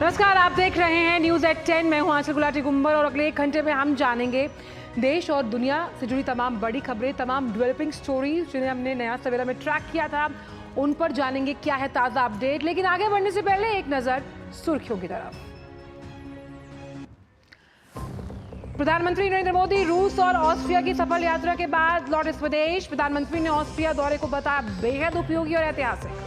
नमस्कार, आप देख रहे हैं न्यूज एट 10। मैं हूं आंचल गुलाटी गुंबर और अगले 1 घंटे में हम जानेंगे देश और दुनिया से जुड़ी तमाम बड़ी खबरें, तमाम डेवलपिंग स्टोरीज जिन्हें हमने नया सवेरा में ट्रैक किया था, उन पर जानेंगे क्या है ताजा अपडेट। लेकिन आगे बढ़ने से पहले एक नजर सुर्खियों की तरफ। प्रधानमंत्री नरेंद्र मोदी रूस और ऑस्ट्रिया की सफल यात्रा के बाद लौटे स्वदेश। प्रधानमंत्री ने ऑस्ट्रिया दौरे को बताया बेहद उपयोगी और ऐतिहासिक।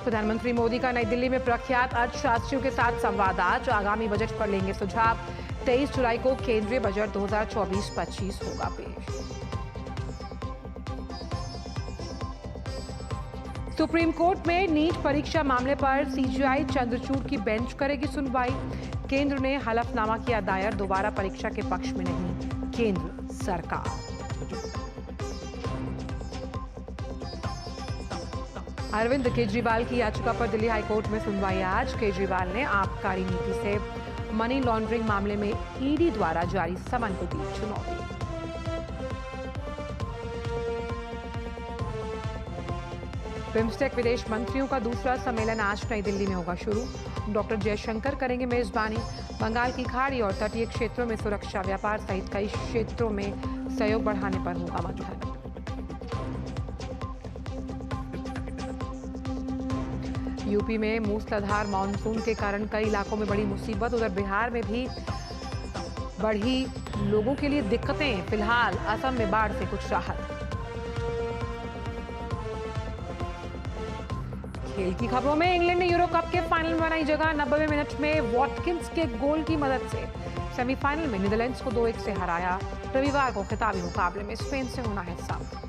प्रधानमंत्री मोदी का नई दिल्ली में प्रख्यात अर्थशास्त्रियों के साथ संवाद। आज आगामी बजट पर लेंगे सुझाव। 23 जुलाई को केंद्रीय बजट 2024-25 होगा पेश। सुप्रीम कोर्ट में नीट परीक्षा मामले पर सीजीआई चंद्रचूड़ की बेंच करेगी सुनवाई। केंद्र ने हलफनामा किया दायर, दोबारा परीक्षा के पक्ष में नहीं केंद्र सरकार। अरविंद केजरीवाल की याचिका पर दिल्ली हाईकोर्ट में सुनवाई आज। केजरीवाल ने आबकारी नीति से मनी लॉन्ड्रिंग मामले में ईडी द्वारा जारी समन को दी चुनौती। बिम्स्टेक विदेश मंत्रियों का दूसरा सम्मेलन आज नई दिल्ली में होगा शुरू। डॉक्टर जयशंकर करेंगे मेजबानी। बंगाल की खाड़ी और तटीय क्षेत्रों में सुरक्षा, व्यापार सहित कई क्षेत्रों में सहयोग बढ़ाने पर होगा मंथन। यूपी में मूसलाधार मानसून के कारण कई इलाकों में बड़ी मुसीबत। उधर बिहार में भी बढ़ी लोगों के लिए दिक्कतें। फिलहाल असम में बाढ़ से कुछ राहत। खेल की खबरों में इंग्लैंड ने यूरो कप के फाइनल में बनाई जगह। 90वें मिनट में वॉटकिंस के गोल की मदद से सेमीफाइनल में नीदरलैंड्स को 2-1 से हराया। रविवार को खिताबी मुकाबले में स्पेन से होना है सामना।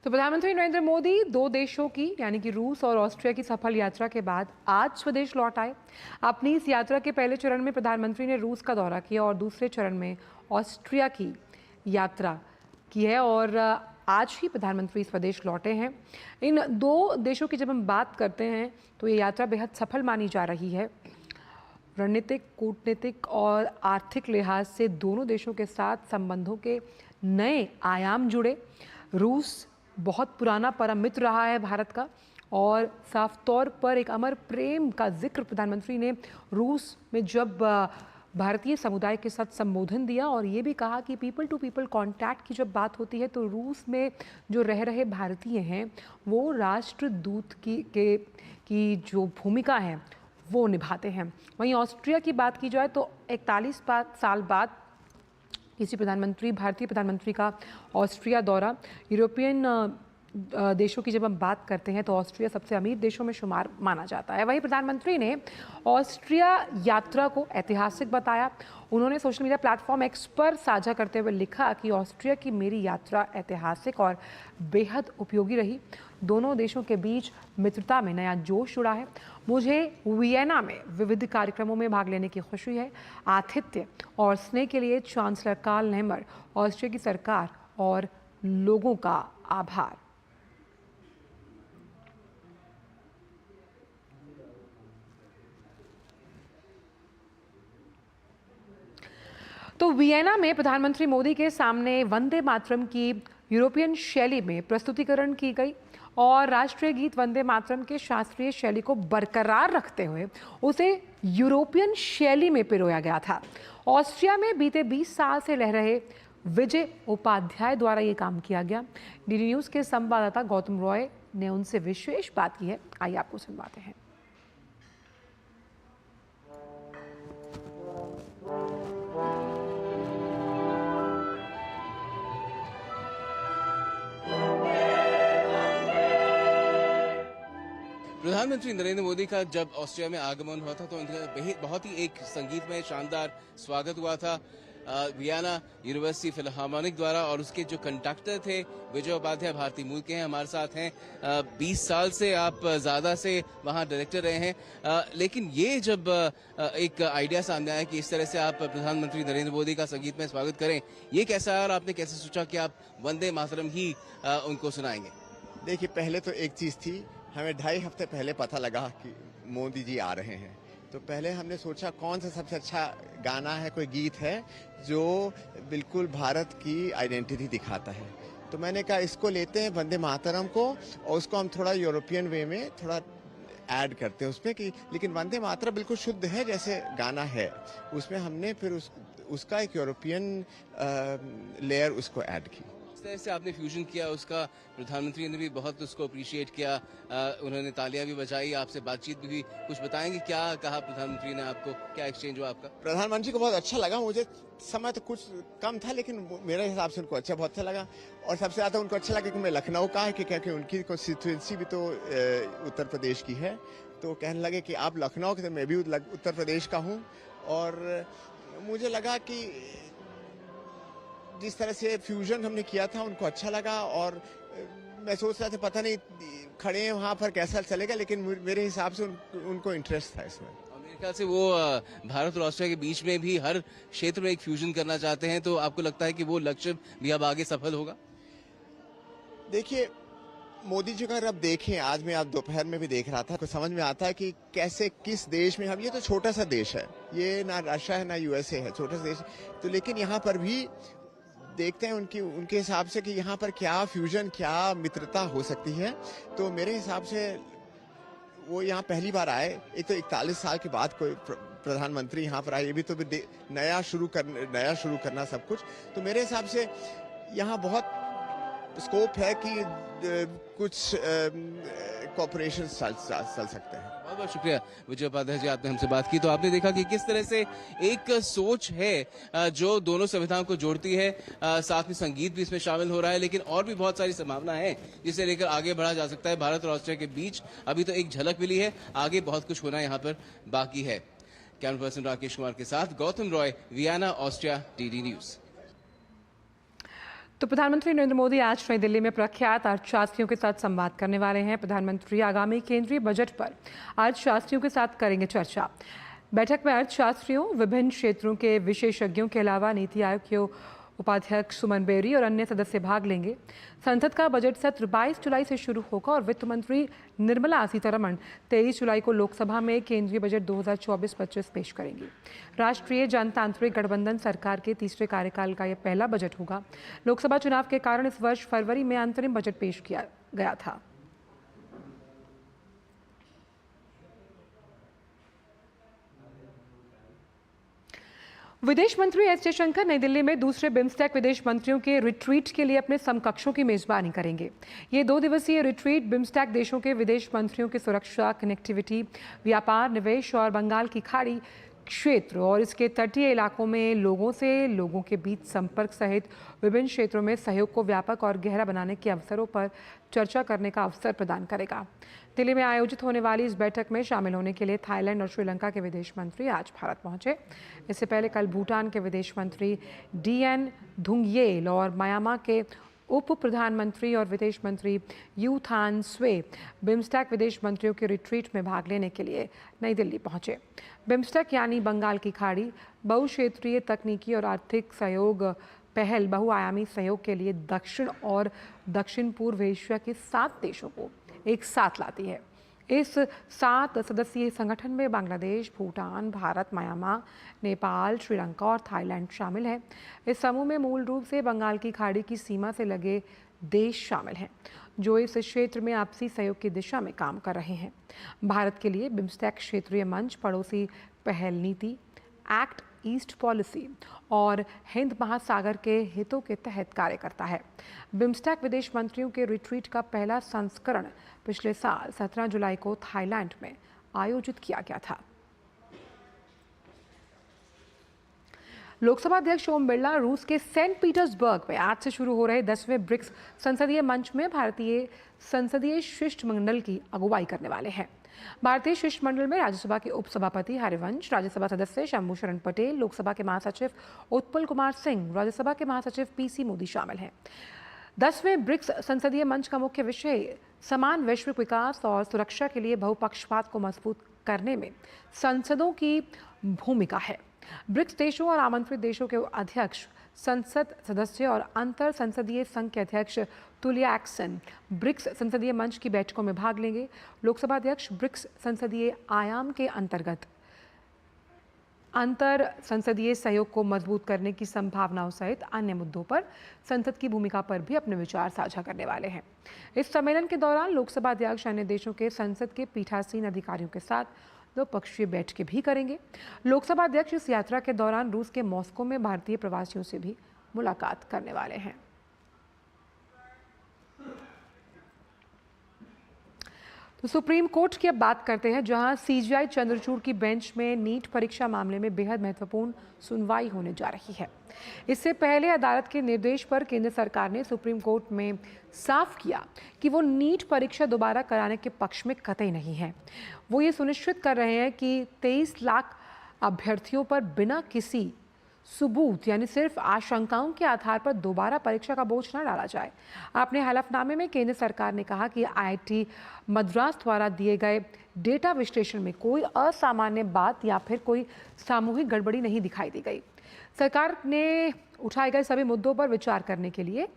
तो प्रधानमंत्री नरेंद्र मोदी 2 देशों की यानी कि रूस और ऑस्ट्रिया की सफल यात्रा के बाद आज स्वदेश लौट आए। अपनी इस यात्रा के पहले चरण में प्रधानमंत्री ने रूस का दौरा किया और दूसरे चरण में ऑस्ट्रिया की यात्रा की है और आज ही प्रधानमंत्री स्वदेश लौटे हैं। इन 2 देशों की जब हम बात करते हैं तो ये यात्रा बेहद सफल मानी जा रही है। रणनीतिक, कूटनीतिक और आर्थिक लिहाज से दोनों देशों के साथ संबंधों के नए आयाम जुड़े। रूस बहुत पुराना परम मित्र रहा है भारत का और साफ तौर पर एक अमर प्रेम का जिक्र प्रधानमंत्री ने रूस में जब भारतीय समुदाय के साथ संबोधन दिया और ये भी कहा कि पीपल टू पीपल कांटेक्ट की जब बात होती है तो रूस में जो रह रहे भारतीय हैं वो राष्ट्रदूत की जो भूमिका है वो निभाते हैं। वहीं ऑस्ट्रिया की बात की जाए तो 41 साल बाद भारतीय प्रधानमंत्री का ऑस्ट्रिया दौरा। यूरोपियन देशों की जब हम बात करते हैं तो ऑस्ट्रिया सबसे अमीर देशों में शुमार माना जाता है। वहीं प्रधानमंत्री ने ऑस्ट्रिया यात्रा को ऐतिहासिक बताया। उन्होंने सोशल मीडिया प्लेटफॉर्म एक्स पर साझा करते हुए लिखा कि ऑस्ट्रिया की मेरी यात्रा ऐतिहासिक और बेहद उपयोगी रही। दोनों देशों के बीच मित्रता में नया जोश उड़ा है। मुझे वियना में विविध कार्यक्रमों में भाग लेने की खुशी है। आतिथ्य और स्नेह के लिए चांसलर कार्ल नेहमर, ऑस्ट्रिया की सरकार और लोगों का आभार। तो वियना में प्रधानमंत्री मोदी के सामने वंदे मातरम की यूरोपियन शैली में प्रस्तुतिकरण की गई और राष्ट्रीय गीत वंदे मातरम के शास्त्रीय शैली को बरकरार रखते हुए उसे यूरोपियन शैली में पिरोया गया था। ऑस्ट्रिया में बीते 20 साल से रह रहे विजय उपाध्याय द्वारा ये काम किया गया। डीडी न्यूज़ के संवाददाता गौतम रॉय ने उनसे विशेष बात की है, आइए आपको सुनवाते हैं। प्रधानमंत्री नरेंद्र मोदी का जब ऑस्ट्रिया में आगमन हुआ था तो उनका बहुत ही एक संगीतमय शानदार स्वागत हुआ था। वियना यूनिवर्सिटी फिलहार्मोनिक द्वारा, और उसके जो कंडक्टर थे विजय उपाध्याय भारतीय मूल के हैं, हमारे साथ हैं। 20 साल से आप ज़्यादा से वहाँ डायरेक्टर रहे हैं, लेकिन ये जब एक आइडिया सामने आया कि इस तरह से आप प्रधानमंत्री नरेंद्र मोदी का संगीत में स्वागत करें, ये कैसा है और आपने कैसे सोचा कि आप वंदे मातरम ही उनको सुनाएंगे? देखिए, पहले तो एक चीज़ थी, हमें 2.5 हफ्ते पहले पता लगा कि मोदी जी आ रहे हैं, तो पहले हमने सोचा कौन सा सबसे अच्छा गाना है, कोई गीत है जो बिल्कुल भारत की आइडेंटिटी दिखाता है। तो मैंने कहा इसको लेते हैं, वंदे मातरम को, और उसको हम थोड़ा यूरोपियन वे में थोड़ा ऐड करते हैं उसमें कि, लेकिन वंदे मातरम बिल्कुल शुद्ध है जैसे गाना है, उसमें हमने फिर उसका एक यूरोपियन लेयर उसको ऐड की। इस तरह से आपने फ्यूजन किया, उसका प्रधानमंत्री ने भी बहुत उसको अप्रिशिएट किया, उन्होंने तालियां भी बजाई, आपसे बातचीत भी हुई। कुछ बताएंगे क्या कहा प्रधानमंत्री ने आपको, क्या एक्सचेंज हुआ आपका? प्रधानमंत्री को बहुत अच्छा लगा, मुझे समय तो कुछ कम था लेकिन मेरे हिसाब से उनको बहुत अच्छा लगा, और सबसे ज़्यादा उनको अच्छा लगा कि मैं लखनऊ का है, कि क्योंकि उनकी कॉन्स्टिट्यूंसी भी तो उत्तर प्रदेश की है, तो कहने लगे कि आप लखनऊ के, मैं भी उत्तर प्रदेश का हूँ, और मुझे लगा कि जिस तरह से फ्यूजन हमने किया था उनको अच्छा लगा, और मैं सोच रहा था पता नहीं खड़े हैं वहाँ पर कैसा चलेगा, लेकिन मेरे हिसाब से उनको इंटरेस्ट था इसमें। और मेरे ख्याल से वो भारत और ऑस्ट्रेलिया के बीच में भी हर क्षेत्र में एक फ्यूजन करना चाहते हैं, तो आपको लगता है कि वो लक्ष्य भी अब आगे सफल होगा? देखिए, मोदी जी का अगर आप देखें, आज मैं आप दोपहर में भी देख रहा था, तो समझ में आता है कि कैसे किस देश में हम, ये तो छोटा सा देश है, ये ना रशिया है ना यूएसए है, छोटा सा देश, तो लेकिन यहाँ पर भी देखते हैं उनके हिसाब से कि यहाँ पर क्या फ्यूजन, क्या मित्रता हो सकती है। तो मेरे हिसाब से वो यहाँ पहली बार आए, एक तो 41 साल के बाद कोई प्रधानमंत्री यहाँ पर आए, ये भी तो नया शुरू करना सब कुछ, तो मेरे हिसाब से यहाँ बहुत स्कोप है कि कुछ कॉपरेशन चल सकते हैं। बहुत बहुत शुक्रिया विजय उपाध्याय जी, आपने हमसे बात की। तो आपने देखा कि किस तरह से एक सोच है जो दोनों संविधाओं को जोड़ती है, साथ में संगीत भी इसमें शामिल हो रहा है, लेकिन और भी बहुत सारी संभावना है जिसे लेकर आगे बढ़ा जा सकता है। भारत और ऑस्ट्रेलिया के बीच अभी तो एक झलक मिली है, आगे बहुत कुछ होना यहाँ पर बाकी है। कैमरा पर्सन राकेश कुमार के साथ Gautam Roy, Vienna, Austria, DD news. तो प्रधानमंत्री नरेंद्र मोदी आज नई दिल्ली में प्रख्यात अर्थशास्त्रियों के साथ संवाद करने वाले हैं। प्रधानमंत्री आगामी केंद्रीय बजट पर अर्थशास्त्रियों के साथ करेंगे चर्चा। बैठक में अर्थशास्त्रियों, विभिन्न क्षेत्रों के विशेषज्ञों के अलावा नीति आयोग के उपाध्यक्ष सुमन बेरी और अन्य सदस्य भाग लेंगे। संसद का बजट सत्र 22 जुलाई से शुरू होगा और वित्त मंत्री निर्मला सीतारमण 23 जुलाई को लोकसभा में केंद्रीय बजट 2024-25 पेश करेंगी। राष्ट्रीय जनतांत्रिक गठबंधन सरकार के तीसरे कार्यकाल का यह पहला बजट होगा। लोकसभा चुनाव के कारण इस वर्ष फरवरी में अंतरिम बजट पेश किया गया था। विदेश मंत्री एस जयशंकर नई दिल्ली में दूसरे बिम्स्टेक विदेश मंत्रियों के रिट्रीट के लिए अपने समकक्षों की मेजबानी करेंगे। ये 2 दिवसीय रिट्रीट बिम्स्टेक देशों के विदेश मंत्रियों की सुरक्षा, कनेक्टिविटी, व्यापार, निवेश और बंगाल की खाड़ी क्षेत्र और इसके तटीय इलाकों में लोगों के बीच संपर्क सहित विभिन्न क्षेत्रों में सहयोग को व्यापक और गहरा बनाने के अवसरों पर चर्चा करने का अवसर प्रदान करेगा। दिल्ली में आयोजित होने वाली इस बैठक में शामिल होने के लिए थाईलैंड और श्रीलंका के विदेश मंत्री आज भारत पहुंचे। इससे पहले कल भूटान के विदेश मंत्री डीएन धुंगयेल और म्यांमार के उप प्रधानमंत्री और विदेश मंत्री यू थान स्वे बिम्स्टेक विदेश मंत्रियों के रिट्रीट में भाग लेने के लिए नई दिल्ली पहुंचे। बिम्स्टेक यानी बंगाल की खाड़ी बहुक्षेत्रीय तकनीकी और आर्थिक सहयोग पहल बहुआयामी सहयोग के लिए दक्षिण और दक्षिण पूर्व एशिया के 7 देशों को एक साथ लाती है। इस 7 सदस्यीय संगठन में बांग्लादेश, भूटान, भारत, म्यांमार, नेपाल, श्रीलंका और थाईलैंड शामिल हैं। इस समूह में मूल रूप से बंगाल की खाड़ी की सीमा से लगे देश शामिल हैं, जो इस क्षेत्र में आपसी सहयोग की दिशा में काम कर रहे हैं। भारत के लिए बिम्स्टेक क्षेत्रीय मंच, पड़ोसी पहल नीति, एक्ट ईस्ट पॉलिसी और हिंद महासागर के हितों के तहत कार्य करता है। बिम्स्टेक विदेश मंत्रियों के रिट्रीट का पहला संस्करण पिछले साल 17 जुलाई को थाईलैंड में आयोजित किया गया था। लोकसभा अध्यक्ष ओम बिरला रूस के सेंट पीटर्सबर्ग में आज से शुरू हो रहे 10वें ब्रिक्स संसदीय मंच में भारतीय संसदीय शिष्टमंडल की अगुवाई करने वाले हैं। भारतीय शिष्टमंडल में राज्यसभा के उपसभापति हरिवंश, राज्यसभा सदस्य शंभू शरण पटेल, लोकसभा के महासचिव उत्पल कुमार सिंह, राज्यसभा के महासचिव पीसी मोदी शामिल हैं। 10वें ब्रिक्स संसदीय मंच का मुख्य विषय समान वैश्विक विकास और सुरक्षा के लिए बहुपक्षवाद को मजबूत करने में संसदों की भूमिका है। ब्रिक्स देशों और आमंत्रित देशों के अध्यक्ष, संसद सदस्य और अंतर संसदीय संघ के अध्यक्ष तुलिया एक्सन ब्रिक्स संसदीय मंच की बैठकों में भाग लेंगे। लोकसभा अध्यक्ष ब्रिक्स संसदीय आयाम के अंतर्गत अंतर संसदीय सहयोग को मजबूत करने की संभावनाओं सहित अन्य मुद्दों पर संसद की भूमिका पर भी अपने विचार साझा करने वाले हैं। इस सम्मेलन के दौरान लोकसभा अध्यक्ष अन्य देशों के संसद के पीठासीन अधिकारियों के साथ द्विपक्षीय बैठकें भी करेंगे। लोकसभा अध्यक्ष इस यात्रा के दौरान रूस के मॉस्को में भारतीय प्रवासियों से भी मुलाकात करने वाले हैं। तो सुप्रीम कोर्ट की अब बात करते हैं, जहां सीजीआई चंद्रचूड़ की बेंच में नीट परीक्षा मामले में बेहद महत्वपूर्ण सुनवाई होने जा रही है। इससे पहले अदालत के निर्देश पर केंद्र सरकार ने सुप्रीम कोर्ट में साफ किया कि वो नीट परीक्षा दोबारा कराने के पक्ष में कतई नहीं है। वो ये सुनिश्चित कर रहे हैं कि 23 लाख अभ्यर्थियों पर बिना किसी सबूत यानी सिर्फ आशंकाओं के आधार पर दोबारा परीक्षा का बोझ न डाला जाए। अपने हलफनामे में केंद्र सरकार ने कहा कि आईआईटी मद्रास द्वारा दिए गए डेटा विश्लेषण में कोई असामान्य बात या फिर कोई सामूहिक गड़बड़ी नहीं दिखाई दी गई। सरकार ने उठाए गए सभी मुद्दों पर विचार करने के लिए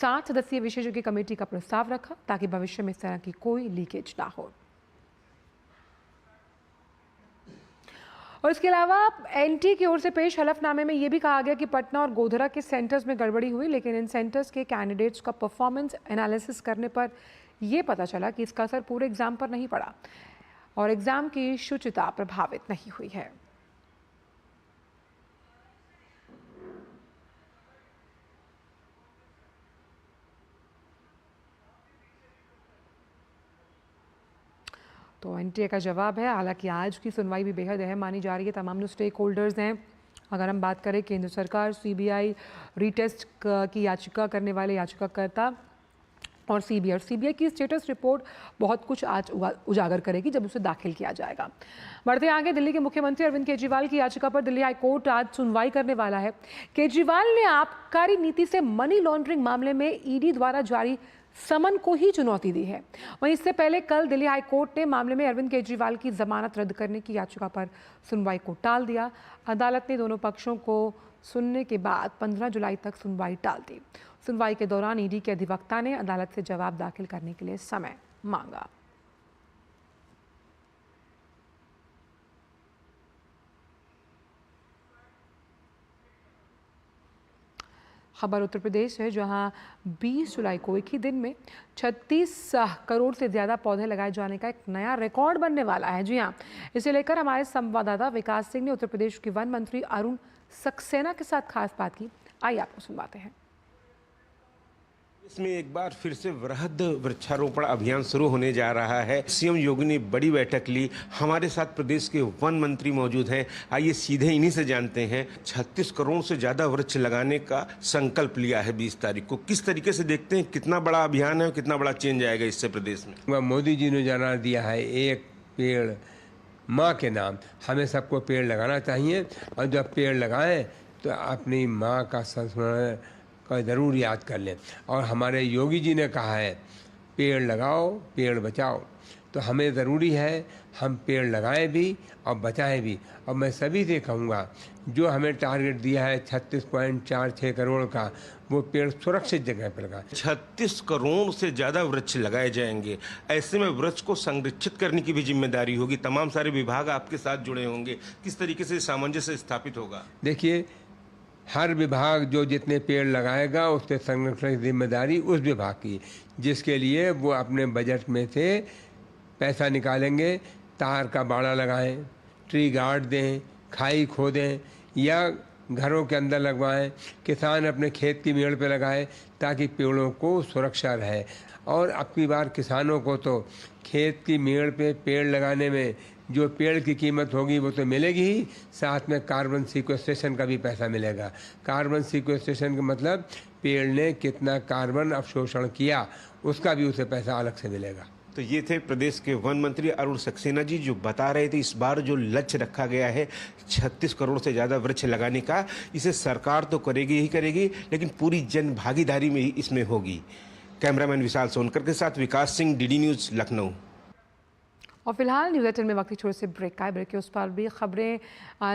7 सदस्यीय विशेषज्ञ कमेटी का प्रस्ताव रखा, ताकि भविष्य में इस तरह की कोई लीकेज ना हो। और इसके अलावा एनटी की ओर से पेश हलफनामे में यह भी कहा गया कि पटना और गोधरा के सेंटर्स में गड़बड़ी हुई, लेकिन इन सेंटर्स के कैंडिडेट्स का परफॉर्मेंस एनालिसिस करने पर यह पता चला कि इसका असर पूरे एग्जाम पर नहीं पड़ा और एग्जाम की शुचिता प्रभावित नहीं हुई है। तो एनटीए का जवाब है। हालांकि आज की सुनवाई भी बेहद अहम मानी जा रही है। तमाम जो स्टेक होल्डर्स हैं, अगर हम बात करें केंद्र सरकार, सीबीआई, रीटेस्ट की याचिका करने वाले याचिकाकर्ता और सीबीआई की स्टेटस रिपोर्ट बहुत कुछ आज उजागर करेगी जब उसे दाखिल किया जाएगा। बढ़ते आगे, दिल्ली के मुख्यमंत्री अरविंद केजरीवाल की याचिका पर दिल्ली हाईकोर्ट आज सुनवाई करने वाला है। केजरीवाल ने आबकारी नीति से मनी लॉन्ड्रिंग मामले में ईडी द्वारा जारी समन को ही चुनौती दी है। वहीं इससे पहले कल दिल्ली हाईकोर्ट ने मामले में अरविंद केजरीवाल की जमानत रद्द करने की याचिका पर सुनवाई को टाल दिया। अदालत ने दोनों पक्षों को सुनने के बाद 15 जुलाई तक सुनवाई टाल दी। सुनवाई के दौरान ईडी के अधिवक्ता ने अदालत से जवाब दाखिल करने के लिए समय मांगा। खबर उत्तर प्रदेश है, जहां 20 जुलाई को एक ही दिन में 36 करोड़ से ज़्यादा पौधे लगाए जाने का एक नया रिकॉर्ड बनने वाला है। जी हां, इसे लेकर हमारे संवाददाता विकास सिंह ने उत्तर प्रदेश के वन मंत्री अरुण सक्सेना के साथ खास बात की। आइए आपको सुनवाते हैं। इसमें एक बार फिर से वृहद वृक्षारोपण अभियान शुरू होने जा रहा है। सीएम योगी ने बड़ी बैठक ली। हमारे साथ प्रदेश के वन मंत्री मौजूद हैं। आइए सीधे इन्हीं से जानते हैं। 36 करोड़ से ज्यादा वृक्ष लगाने का संकल्प लिया है 20 तारीख को। किस तरीके से देखते हैं, कितना बड़ा अभियान है और कितना बड़ा चेंज आएगा इससे प्रदेश में? मोदी जी ने जाना दिया है, एक पेड़ माँ के नाम। हमें सबको पेड़ लगाना चाहिए और जब पेड़ लगाएं तो अपनी माँ का संस्मरण का ज़रूर याद कर लें। और हमारे योगी जी ने कहा है पेड़ लगाओ पेड़ बचाओ, तो हमें ज़रूरी है हम पेड़ लगाएं भी और बचाएं भी। और मैं सभी से कहूँगा, जो हमें टारगेट दिया है 36.46 करोड़ का, वो पेड़ सुरक्षित जगह पर लगाएं। 36 करोड़ से ज़्यादा वृक्ष लगाए जाएंगे। ऐसे में वृक्ष को संरक्षित करने की भी जिम्मेदारी होगी। तमाम सारे विभाग आपके साथ जुड़े होंगे। किस तरीके से सामंजस्य स्थापित होगा? देखिए, हर विभाग जो जितने पेड़ लगाएगा उसके संरक्षण की जिम्मेदारी उस विभाग की, जिसके लिए वो अपने बजट में से पैसा निकालेंगे। तार का बाड़ा लगाएं, ट्री गार्ड दें, खाई खोदें या घरों के अंदर लगवाएं। किसान अपने खेत की मेड़ पे लगाएं ताकि पेड़ों को सुरक्षा रहे। और अब की बार किसानों को तो खेत की मेड़ पे पेड़ लगाने में जो पेड़ की कीमत होगी वो तो मिलेगी ही, साथ में कार्बन सीक्वेस्ट्रेशन का भी पैसा मिलेगा। कार्बन सीक्वेस्ट्रेशन का मतलब पेड़ ने कितना कार्बन अवशोषण किया, उसका भी उसे पैसा अलग से मिलेगा। तो ये थे प्रदेश के वन मंत्री अरुण सक्सेना जी, जो बता रहे थे इस बार जो लक्ष्य रखा गया है 36 करोड़ से ज़्यादा वृक्ष लगाने का, इसे सरकार तो करेगी ही करेगी, लेकिन पूरी जन भागीदारी में ही इसमें होगी। कैमरामैन विशाल सोनकर के साथ विकास सिंह, डीडी न्यूज़, लखनऊ। और फिलहाल न्यूज़ 18 में वक्त छोटे से ब्रेक का है। ब्रेक के उस पर भी खबरें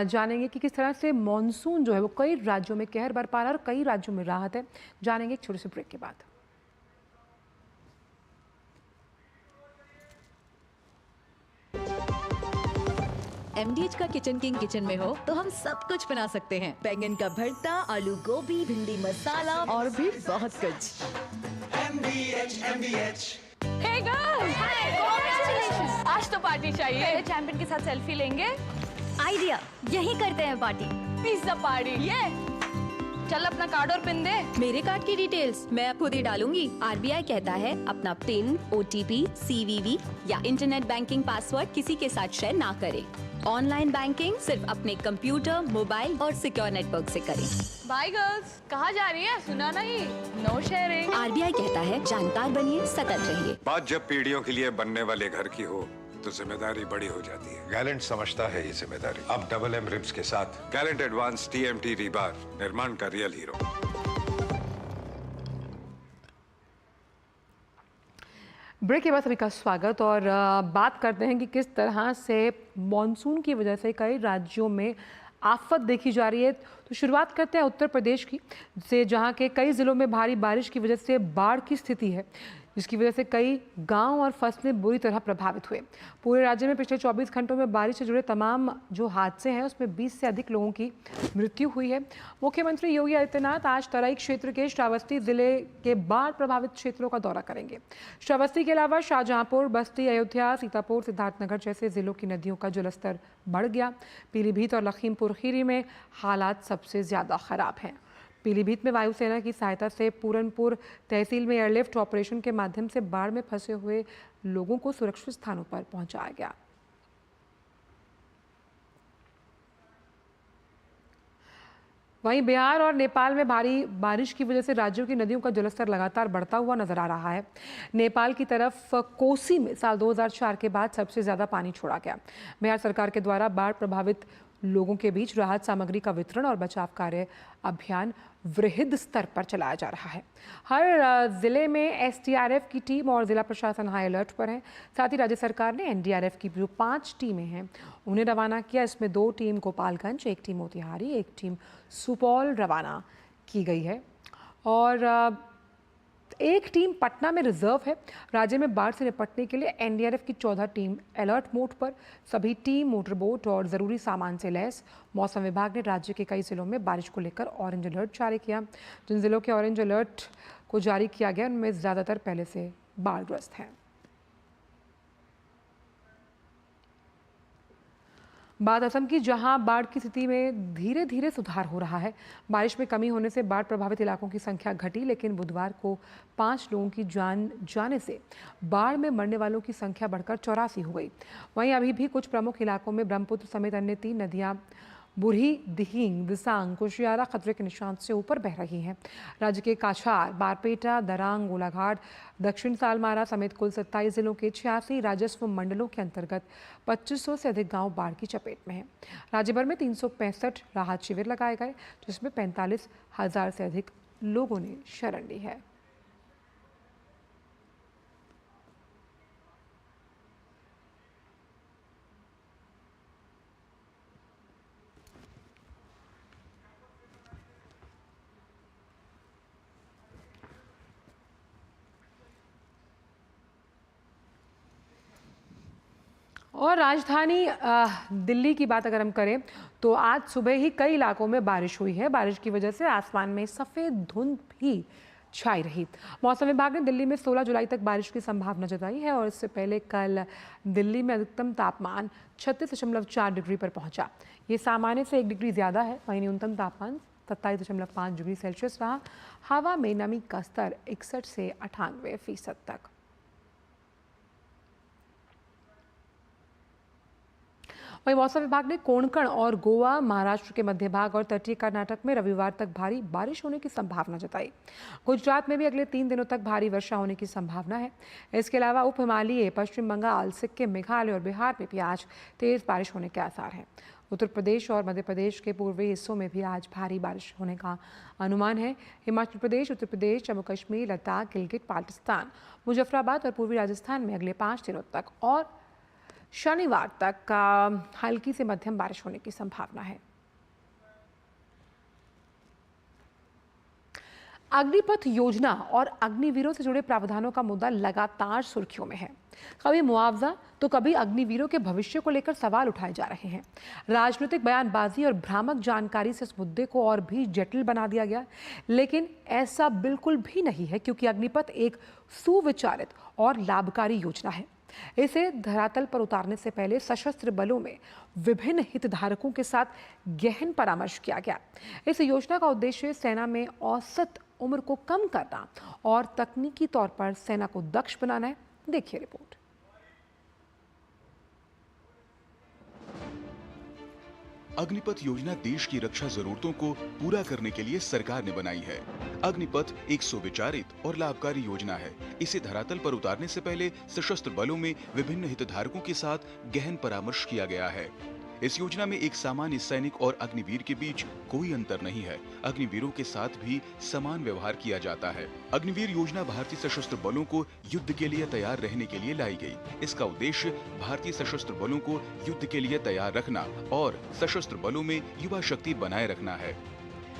जानेंगे कि किस तरह से मॉनसून जो है वो कई राज्यों में कहर बरपा रहा है और कई राज्यों में राहत है। जानेंगे एक छोटे से ब्रेक के बाद। MDH का किचन किंग किचन में हो तो हम सब कुछ बना सकते हैं। बैंगन का भरता, आलू गोभी, भिंडी मसाला और भी बहुत कुछ। Hey girls! Hi! Congratulations! आज तो पार्टी चाहिए। पहले चैंपियन के साथ सेल्फी लेंगे। आइडिया, यही करते हैं पार्टी। Pizza party. ये चल अपना कार्ड और पिन दे। मेरे कार्ड की डिटेल्स मैं खुद ही डालूंगी। RBI कहता है अपना पिन, OTP, CVV या इंटरनेट बैंकिंग पासवर्ड किसी के साथ शेयर ना करें। ऑनलाइन बैंकिंग सिर्फ अपने कंप्यूटर, मोबाइल और सिक्योर नेटवर्क से करें। Bye girls. कहाँ जा रही है? सुना नहीं। No sharing. RBI कहता है जानकार बनिए, सतर्क रहिए। बात जब पीढ़ियों के लिए बनने वाले घर की हो तो जिम्मेदारी बड़ी हो जाती है। गैलेंट समझता है ये जिम्मेदारी। अब डबल M रिब्स के साथ गैलेंट एडवांस TMT रीबार, निर्माण का रियल हीरो। ब्रेक के बाद सभी का स्वागत। और बात करते हैं कि किस तरह से मॉनसून की वजह से कई राज्यों में आफत देखी जा रही है। तो शुरुआत करते हैं उत्तर प्रदेश की से, जहां के कई ज़िलों में भारी बारिश की वजह से बाढ़ की स्थिति है, जिसकी वजह से कई गांव और फसलें बुरी तरह प्रभावित हुए। पूरे राज्य में पिछले 24 घंटों में बारिश से जुड़े तमाम जो हादसे हैं उसमें 20 से अधिक लोगों की मृत्यु हुई है। मुख्यमंत्री योगी आदित्यनाथ आज तराई क्षेत्र के श्रावस्ती जिले के बाढ़ प्रभावित क्षेत्रों का दौरा करेंगे। श्रावस्ती के अलावा शाहजहांपुर, बस्ती, अयोध्या, सीतापुर, सिद्धार्थनगर जैसे जिलों की नदियों का जलस्तर बढ़ गया। पीलीभीत और लखीमपुर खीरी में हालात सबसे ज़्यादा खराब हैं। पीलीभीत में वायुसेना की सहायता से पूरनपुर तहसील में एयरलिफ्ट ऑपरेशन के माध्यम से बाढ़ में फंसे हुए लोगों को सुरक्षित स्थानों पर पहुंचाया गया। वहीं बिहार और नेपाल में भारी बारिश की वजह से राज्यों की नदियों का जलस्तर लगातार बढ़ता हुआ नजर आ रहा है। नेपाल की तरफ कोसी में साल 2004 के बाद सबसे ज़्यादा पानी छोड़ा गया। बिहार सरकार के द्वारा बाढ़ प्रभावित लोगों के बीच राहत सामग्री का वितरण और बचाव कार्य अभियान वृहद स्तर पर चलाया जा रहा है। हर जिले में SDRF की टीम और जिला प्रशासन हाई अलर्ट पर है। साथ ही राज्य सरकार ने NDRF की जो 5 टीमें हैं उन्हें रवाना किया। इसमें 2 team Gopalganj, 1 team Motihari, 1 team Supaul रवाना की गई है और 1 टीम पटना में रिजर्व है। राज्य में बाढ़ से निपटने के लिए NDRF की 14 टीम अलर्ट मोड पर, सभी टीम मोटरबोट और ज़रूरी सामान से लैस। मौसम विभाग ने राज्य के कई जिलों में बारिश को लेकर ऑरेंज अलर्ट जारी किया। जिन जिलों के ऑरेंज अलर्ट को जारी किया गया उनमें ज़्यादातर पहले से बाढ़ग्रस्त हैं। बात असम की, जहां बाढ़ की स्थिति में धीरे धीरे सुधार हो रहा है। बारिश में कमी होने से बाढ़ प्रभावित इलाकों की संख्या घटी, लेकिन बुधवार को 5 लोगों की जान जाने से बाढ़ में मरने वालों की संख्या बढ़कर 84 हो गई। वहीं अभी भी कुछ प्रमुख इलाकों में ब्रह्मपुत्र समेत अन्य 3 नदियां बुरही, दिहिंग, दिसांग, कुशियारा खतरे के निशान से ऊपर बह रही हैं। राज्य के काछार, बारपेटा, दरांग, गोलाघाट, दक्षिण सालमारा समेत कुल 27 जिलों के 86 राजस्व मंडलों के अंतर्गत 2500 से अधिक गांव बाढ़ की चपेट में हैं। राज्य भर में 365 राहत शिविर लगाए गए, जिसमें 45,000 से अधिक लोगों ने शरण ली है। और राजधानी दिल्ली की बात अगर हम करें तो आज सुबह ही कई इलाकों में बारिश हुई है। बारिश की वजह से आसमान में सफ़ेद धुंध भी छाई रही। मौसम विभाग ने दिल्ली में 16 जुलाई तक बारिश की संभावना जताई है और इससे पहले कल दिल्ली में अधिकतम तापमान 36.4 डिग्री पर पहुंचा। ये सामान्य से 1 डिग्री ज़्यादा है। वहीं न्यूनतम तापमान 27.5 डिग्री सेल्सियस रहा। हवा में नमी का स्तर 61 से 98% तक। वहीं मौसम विभाग ने कोंकण और गोवा, महाराष्ट्र के मध्य भाग और तटीय कर्नाटक में रविवार तक भारी बारिश होने की संभावना जताई। गुजरात में भी अगले 3 दिनों तक भारी वर्षा होने की संभावना है। इसके अलावा उप हिमालयी पश्चिम बंगाल, सिक्किम, मेघालय और बिहार में भी आज तेज बारिश होने के आसार हैं। उत्तर प्रदेश और मध्य प्रदेश के पूर्वी हिस्सों में भी आज भारी बारिश होने का अनुमान है। हिमाचल प्रदेश, उत्तर प्रदेश, जम्मू कश्मीर, लद्दाख, गिलगित बाल्टिस्तान, मुजफ्फराबाद और पूर्वी राजस्थान में अगले 5 दिनों तक और शनिवार तक हल्की से मध्यम बारिश होने की संभावना है। अग्निपथ योजना और अग्निवीरों से जुड़े प्रावधानों का मुद्दा लगातार सुर्खियों में है। कभी मुआवजा तो कभी अग्निवीरों के भविष्य को लेकर सवाल उठाए जा रहे हैं। राजनीतिक बयानबाजी और भ्रामक जानकारी से इस मुद्दे को और भी जटिल बना दिया गया, लेकिन ऐसा बिल्कुल भी नहीं है, क्योंकि अग्निपथ एक सुविचारित और लाभकारी योजना है। इसे धरातल पर उतारने से पहले सशस्त्र बलों में विभिन्न हितधारकों के साथ गहन परामर्श किया गया। इस योजना का उद्देश्य सेना में औसत उम्र को कम करना और तकनीकी तौर पर सेना को दक्ष बनाना है। देखिए रिपोर्ट। अग्निपथ योजना देश की रक्षा जरूरतों को पूरा करने के लिए सरकार ने बनाई है। अग्निपथ एक सुविचारित और लाभकारी योजना है। इसे धरातल पर उतारने से पहले सशस्त्र बलों में विभिन्न हितधारकों के साथ गहन परामर्श किया गया है। इस योजना में एक सामान्य सैनिक और अग्निवीर के बीच कोई अंतर नहीं है। अग्निवीरों के साथ भी समान व्यवहार किया जाता है। अग्निवीर योजना भारतीय सशस्त्र बलों को युद्ध के लिए तैयार रहने के लिए लाई गई। इसका उद्देश्य भारतीय सशस्त्र बलों को युद्ध के लिए तैयार रखना और सशस्त्र बलों में युवा शक्ति बनाए रखना है।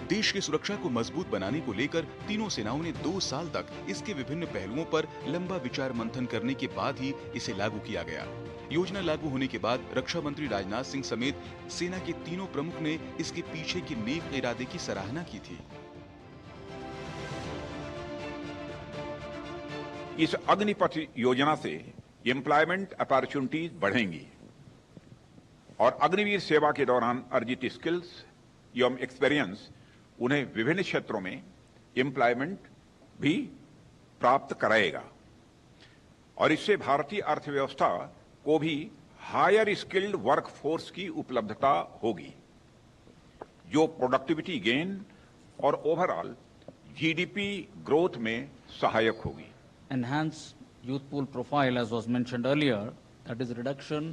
देश की सुरक्षा को मजबूत बनाने को लेकर तीनों सेनाओं ने 2 साल तक इसके विभिन्न पहलुओं पर लंबा विचार मंथन करने के बाद ही इसे लागू किया गया। योजना लागू होने के बाद रक्षा मंत्री राजनाथ सिंह समेत सेना के तीनों प्रमुख ने इसके पीछे के नेक इरादे की सराहना की थी। इस अग्निपथ योजना से एम्प्लॉयमेंट अपॉर्चुनिटीज बढ़ेंगी और अग्निवीर सेवा के दौरान अर्जित स्किल्स एवं एक्सपीरियंस उन्हें विभिन्न क्षेत्रों में एम्प्लॉयमेंट भी प्राप्त कराएगा और इससे भारतीय अर्थव्यवस्था को भी हायर स्किल्ड वर्कफोर्स की उपलब्धता होगी, जो प्रोडक्टिविटी गेन और ओवरऑल जीडीपी ग्रोथ में सहायक होगी। Enhance youth pool profile, as was mentioned earlier, that is reduction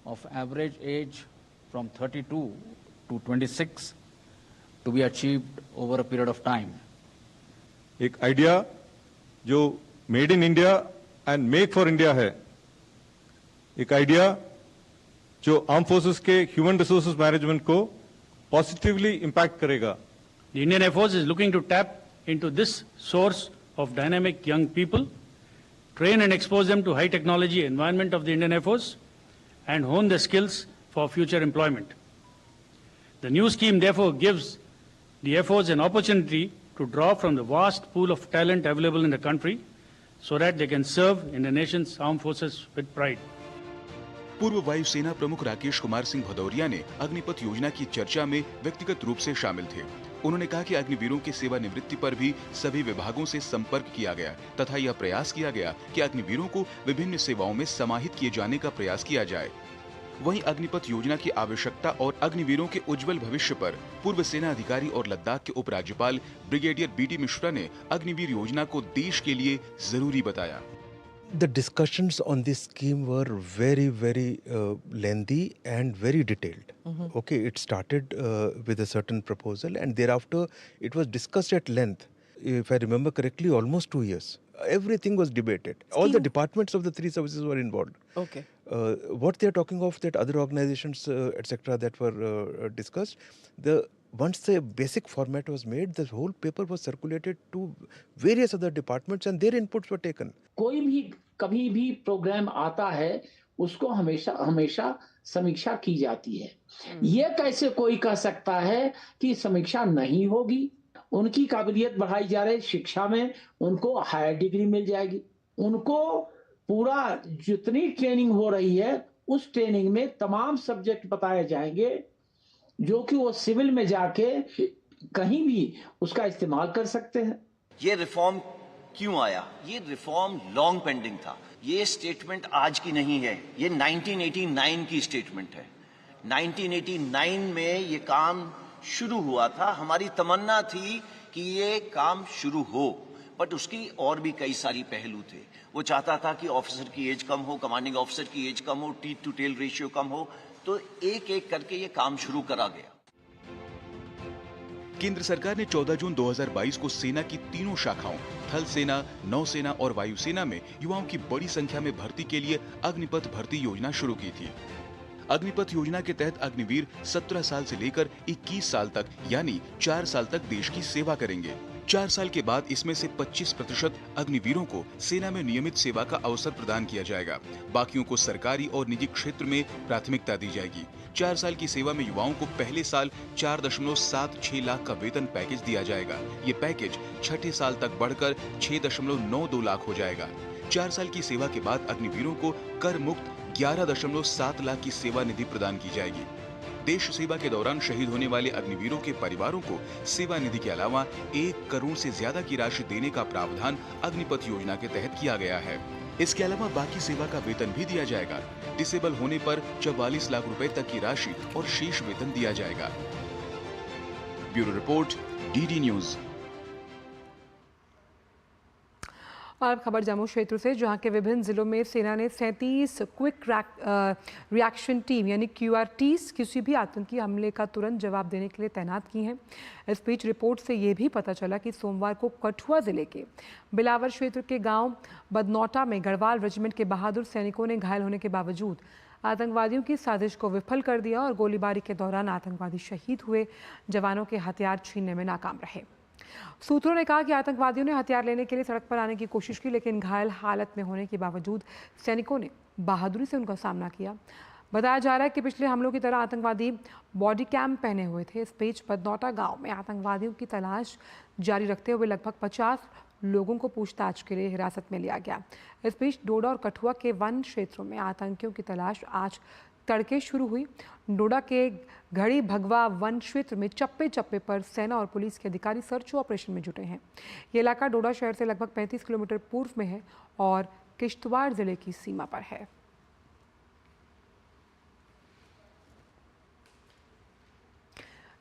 of average age from 32 to 26 to be achieved over a period of time. एक idea जो made in India and make for India है, एक idea जो arm forces के human resources management को positively impact करेगा। The Indian Air Force is looking to tap into this source of dynamic young people, train and expose them to high technology environment of the Indian Air Force, and hone their skills for future employment. The new scheme therefore gives the Air Force an opportunity to draw from the vast pool of talent available in the country so that they can serve in the nation's armed forces with pride. पूर्व वायुसेना प्रमुख राकेश कुमार सिंह भदौरिया ने अग्निपथ योजना की चर्चा में व्यक्तिगत रूप से शामिल थे। उन्होंने कहा कि अग्निवीरों की सेवानिवृत्ति पर भी सभी विभागों से संपर्क किया गया तथा यह प्रयास किया गया कि अग्निवीरों को विभिन्न सेवाओं में समाहित किए जाने का प्रयास किया जाए। वहीं अग्निपथ योजना की आवश्यकता और अग्निवीरों के उज्जवल भविष्य पर पूर्व सेना अधिकारी और लद्दाख के उपराज्यपाल ब्रिगेडियर बीडी मिश्रा ने अग्निवीर योजना को देश के लिए जरूरी बताया। The discussions on this scheme were very lengthy and very detailed. Okay, it started with a certain proposal and thereafter it was discussed at length. If I remember correctly, almost 2 years. Everything was debated. All the departments of the 3 services were involved. Okay. What they are talking of, that other organizations, etc., that were discussed, once the basic format was made, the whole paper was circulated to various other departments and their inputs were taken. कोई भी कभी भी programme आता है उसको हमेशा समीक्षा की जाती है। ये कैसे कोई कह सकता है कि समीक्षा नहीं होगी? उनकी काबिलियत बढ़ाई जा रही, शिक्षा में उनको हायर डिग्री मिल जाएगी, उनको पूरा जितनी ट्रेनिंग हो रही है उस ट्रेनिंग में तमाम सब्जेक्ट बताए जाएंगे जो कि वो सिविल में जाके कहीं भी उसका इस्तेमाल कर सकते हैं। ये रिफॉर्म क्यों आया? ये रिफॉर्म लॉन्ग पेंडिंग था। ये स्टेटमेंट आज की नहीं है, ये 1989 की स्टेटमेंट है। 1989 में ये काम शुरू हुआ था। हमारी तमन्ना थी कि ये काम शुरू हो, बट उसकी और भी कई सारी पहलू थे। वो चाहता था कि ऑफिसर की एज कम हो, कमांडिंग ऑफिसर की एज कम हो, टीथ टू टेल रेशियो कम हो, तो एक एक करके ये काम शुरू करा गया। केंद्र सरकार ने 14 जून 2022 को सेना की तीनों शाखाओं थल सेना, नौसेना और वायुसेना में युवाओं की बड़ी संख्या में भर्ती के लिए अग्निपथ भर्ती योजना शुरू की थी। अग्निपथ योजना के तहत अग्निवीर 17 साल से लेकर 21 साल तक यानी 4 साल तक देश की सेवा करेंगे। 4 साल के बाद इसमें से 25% अग्निवीरों को सेना में नियमित सेवा का अवसर प्रदान किया जाएगा। बाकियों को सरकारी और निजी क्षेत्र में प्राथमिकता दी जाएगी। 4 साल की सेवा में युवाओं को पहले साल 4.76 लाख का वेतन पैकेज दिया जाएगा। ये पैकेज छठे साल तक बढ़कर 6.92 लाख हो जाएगा। 4 साल की सेवा के बाद अग्निवीरों को कर मुक्त 11.7 लाख की सेवा निधि प्रदान की जाएगी। देश सेवा के दौरान शहीद होने वाले अग्निवीरों के परिवारों को सेवा निधि के अलावा 1 करोड़ से ज्यादा की राशि देने का प्रावधान अग्निपथ योजना के तहत किया गया है। इसके अलावा बाकी सेवा का वेतन भी दिया जाएगा। डिसेबल होने पर 44 लाख रुपए तक की राशि और शेष वेतन दिया जाएगा। Bureau report, DD news. और अब खबर जम्मू क्षेत्र से, जहां के विभिन्न जिलों में सेना ने 37 क्विक रिएक्शन टीम यानी QRTs किसी भी आतंकी हमले का तुरंत जवाब देने के लिए तैनात की हैं। इस बीच रिपोर्ट से ये भी पता चला कि सोमवार को कठुआ जिले के बिलावर क्षेत्र के गांव बदनौटा में गढ़वाल रेजिमेंट के बहादुर सैनिकों ने घायल होने के बावजूद आतंकवादियों की साजिश को विफल कर दिया और गोलीबारी के दौरान आतंकवादी शहीद हुए। जवानों के हथियार छीनने में नाकाम रहे। सूत्रों ने कहा कि आतंकवादियों ने हथियार लेने के लिए सड़क पर आने की कोशिश की, लेकिन घायल हालत में होने के बावजूद सैनिकों ने बहादुरी से उनका सामना किया। बताया जा रहा है कि पिछले हमलों की तरह आतंकवादी बॉडी कैम पहने हुए थे। इस बीच बदनौटा गांव में आतंकवादियों की तलाश जारी रखते हुए लगभग 50 लोगों को पूछताछ के लिए हिरासत में लिया गया। इस बीच डोडा और कठुआ के वन क्षेत्रों में आतंकियों की तलाश आज तड़के शुरू हुई। डोडा के घड़ी भगवा वन क्षेत्र में चप्पे चप्पे पर सेना और पुलिस के अधिकारी सर्च ऑपरेशन में जुटे हैं। ये इलाका डोडा शहर से लगभग 35 किलोमीटर पूर्व में है और किश्तवाड़ जिले की सीमा पर है।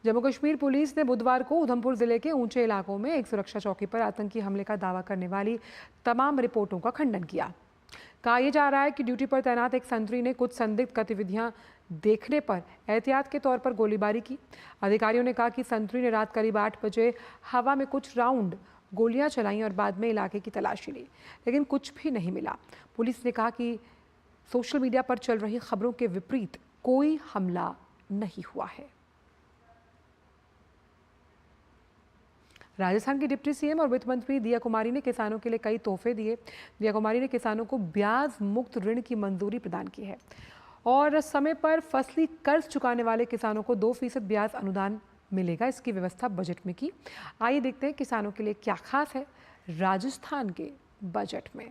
जम्मू कश्मीर पुलिस ने बुधवार को उधमपुर जिले के ऊंचे इलाकों में एक सुरक्षा चौकी पर आतंकी हमले का दावा करने वाली तमाम रिपोर्टों का खंडन किया। कहा यह जा रहा है कि ड्यूटी पर तैनात एक संतरी ने कुछ संदिग्ध गतिविधियां देखने पर एहतियात के तौर पर गोलीबारी की। अधिकारियों ने कहा कि संतरी ने रात करीब 8 बजे हवा में कुछ राउंड गोलियां चलाईं और बाद में इलाके की तलाशी ली, लेकिन कुछ भी नहीं मिला। पुलिस ने कहा कि सोशल मीडिया पर चल रही खबरों के विपरीत कोई हमला नहीं हुआ है। राजस्थान की डिप्टी सीएम और वित्त मंत्री दिया कुमारी ने किसानों के लिए कई तोहफे दिए। दिया कुमारी ने किसानों को ब्याज मुक्त ऋण की मंजूरी प्रदान की है और समय पर फसली कर्ज चुकाने वाले किसानों को 2% ब्याज अनुदान मिलेगा। इसकी व्यवस्था बजट में की। आइए देखते हैं किसानों के लिए क्या खास है राजस्थान के बजट में।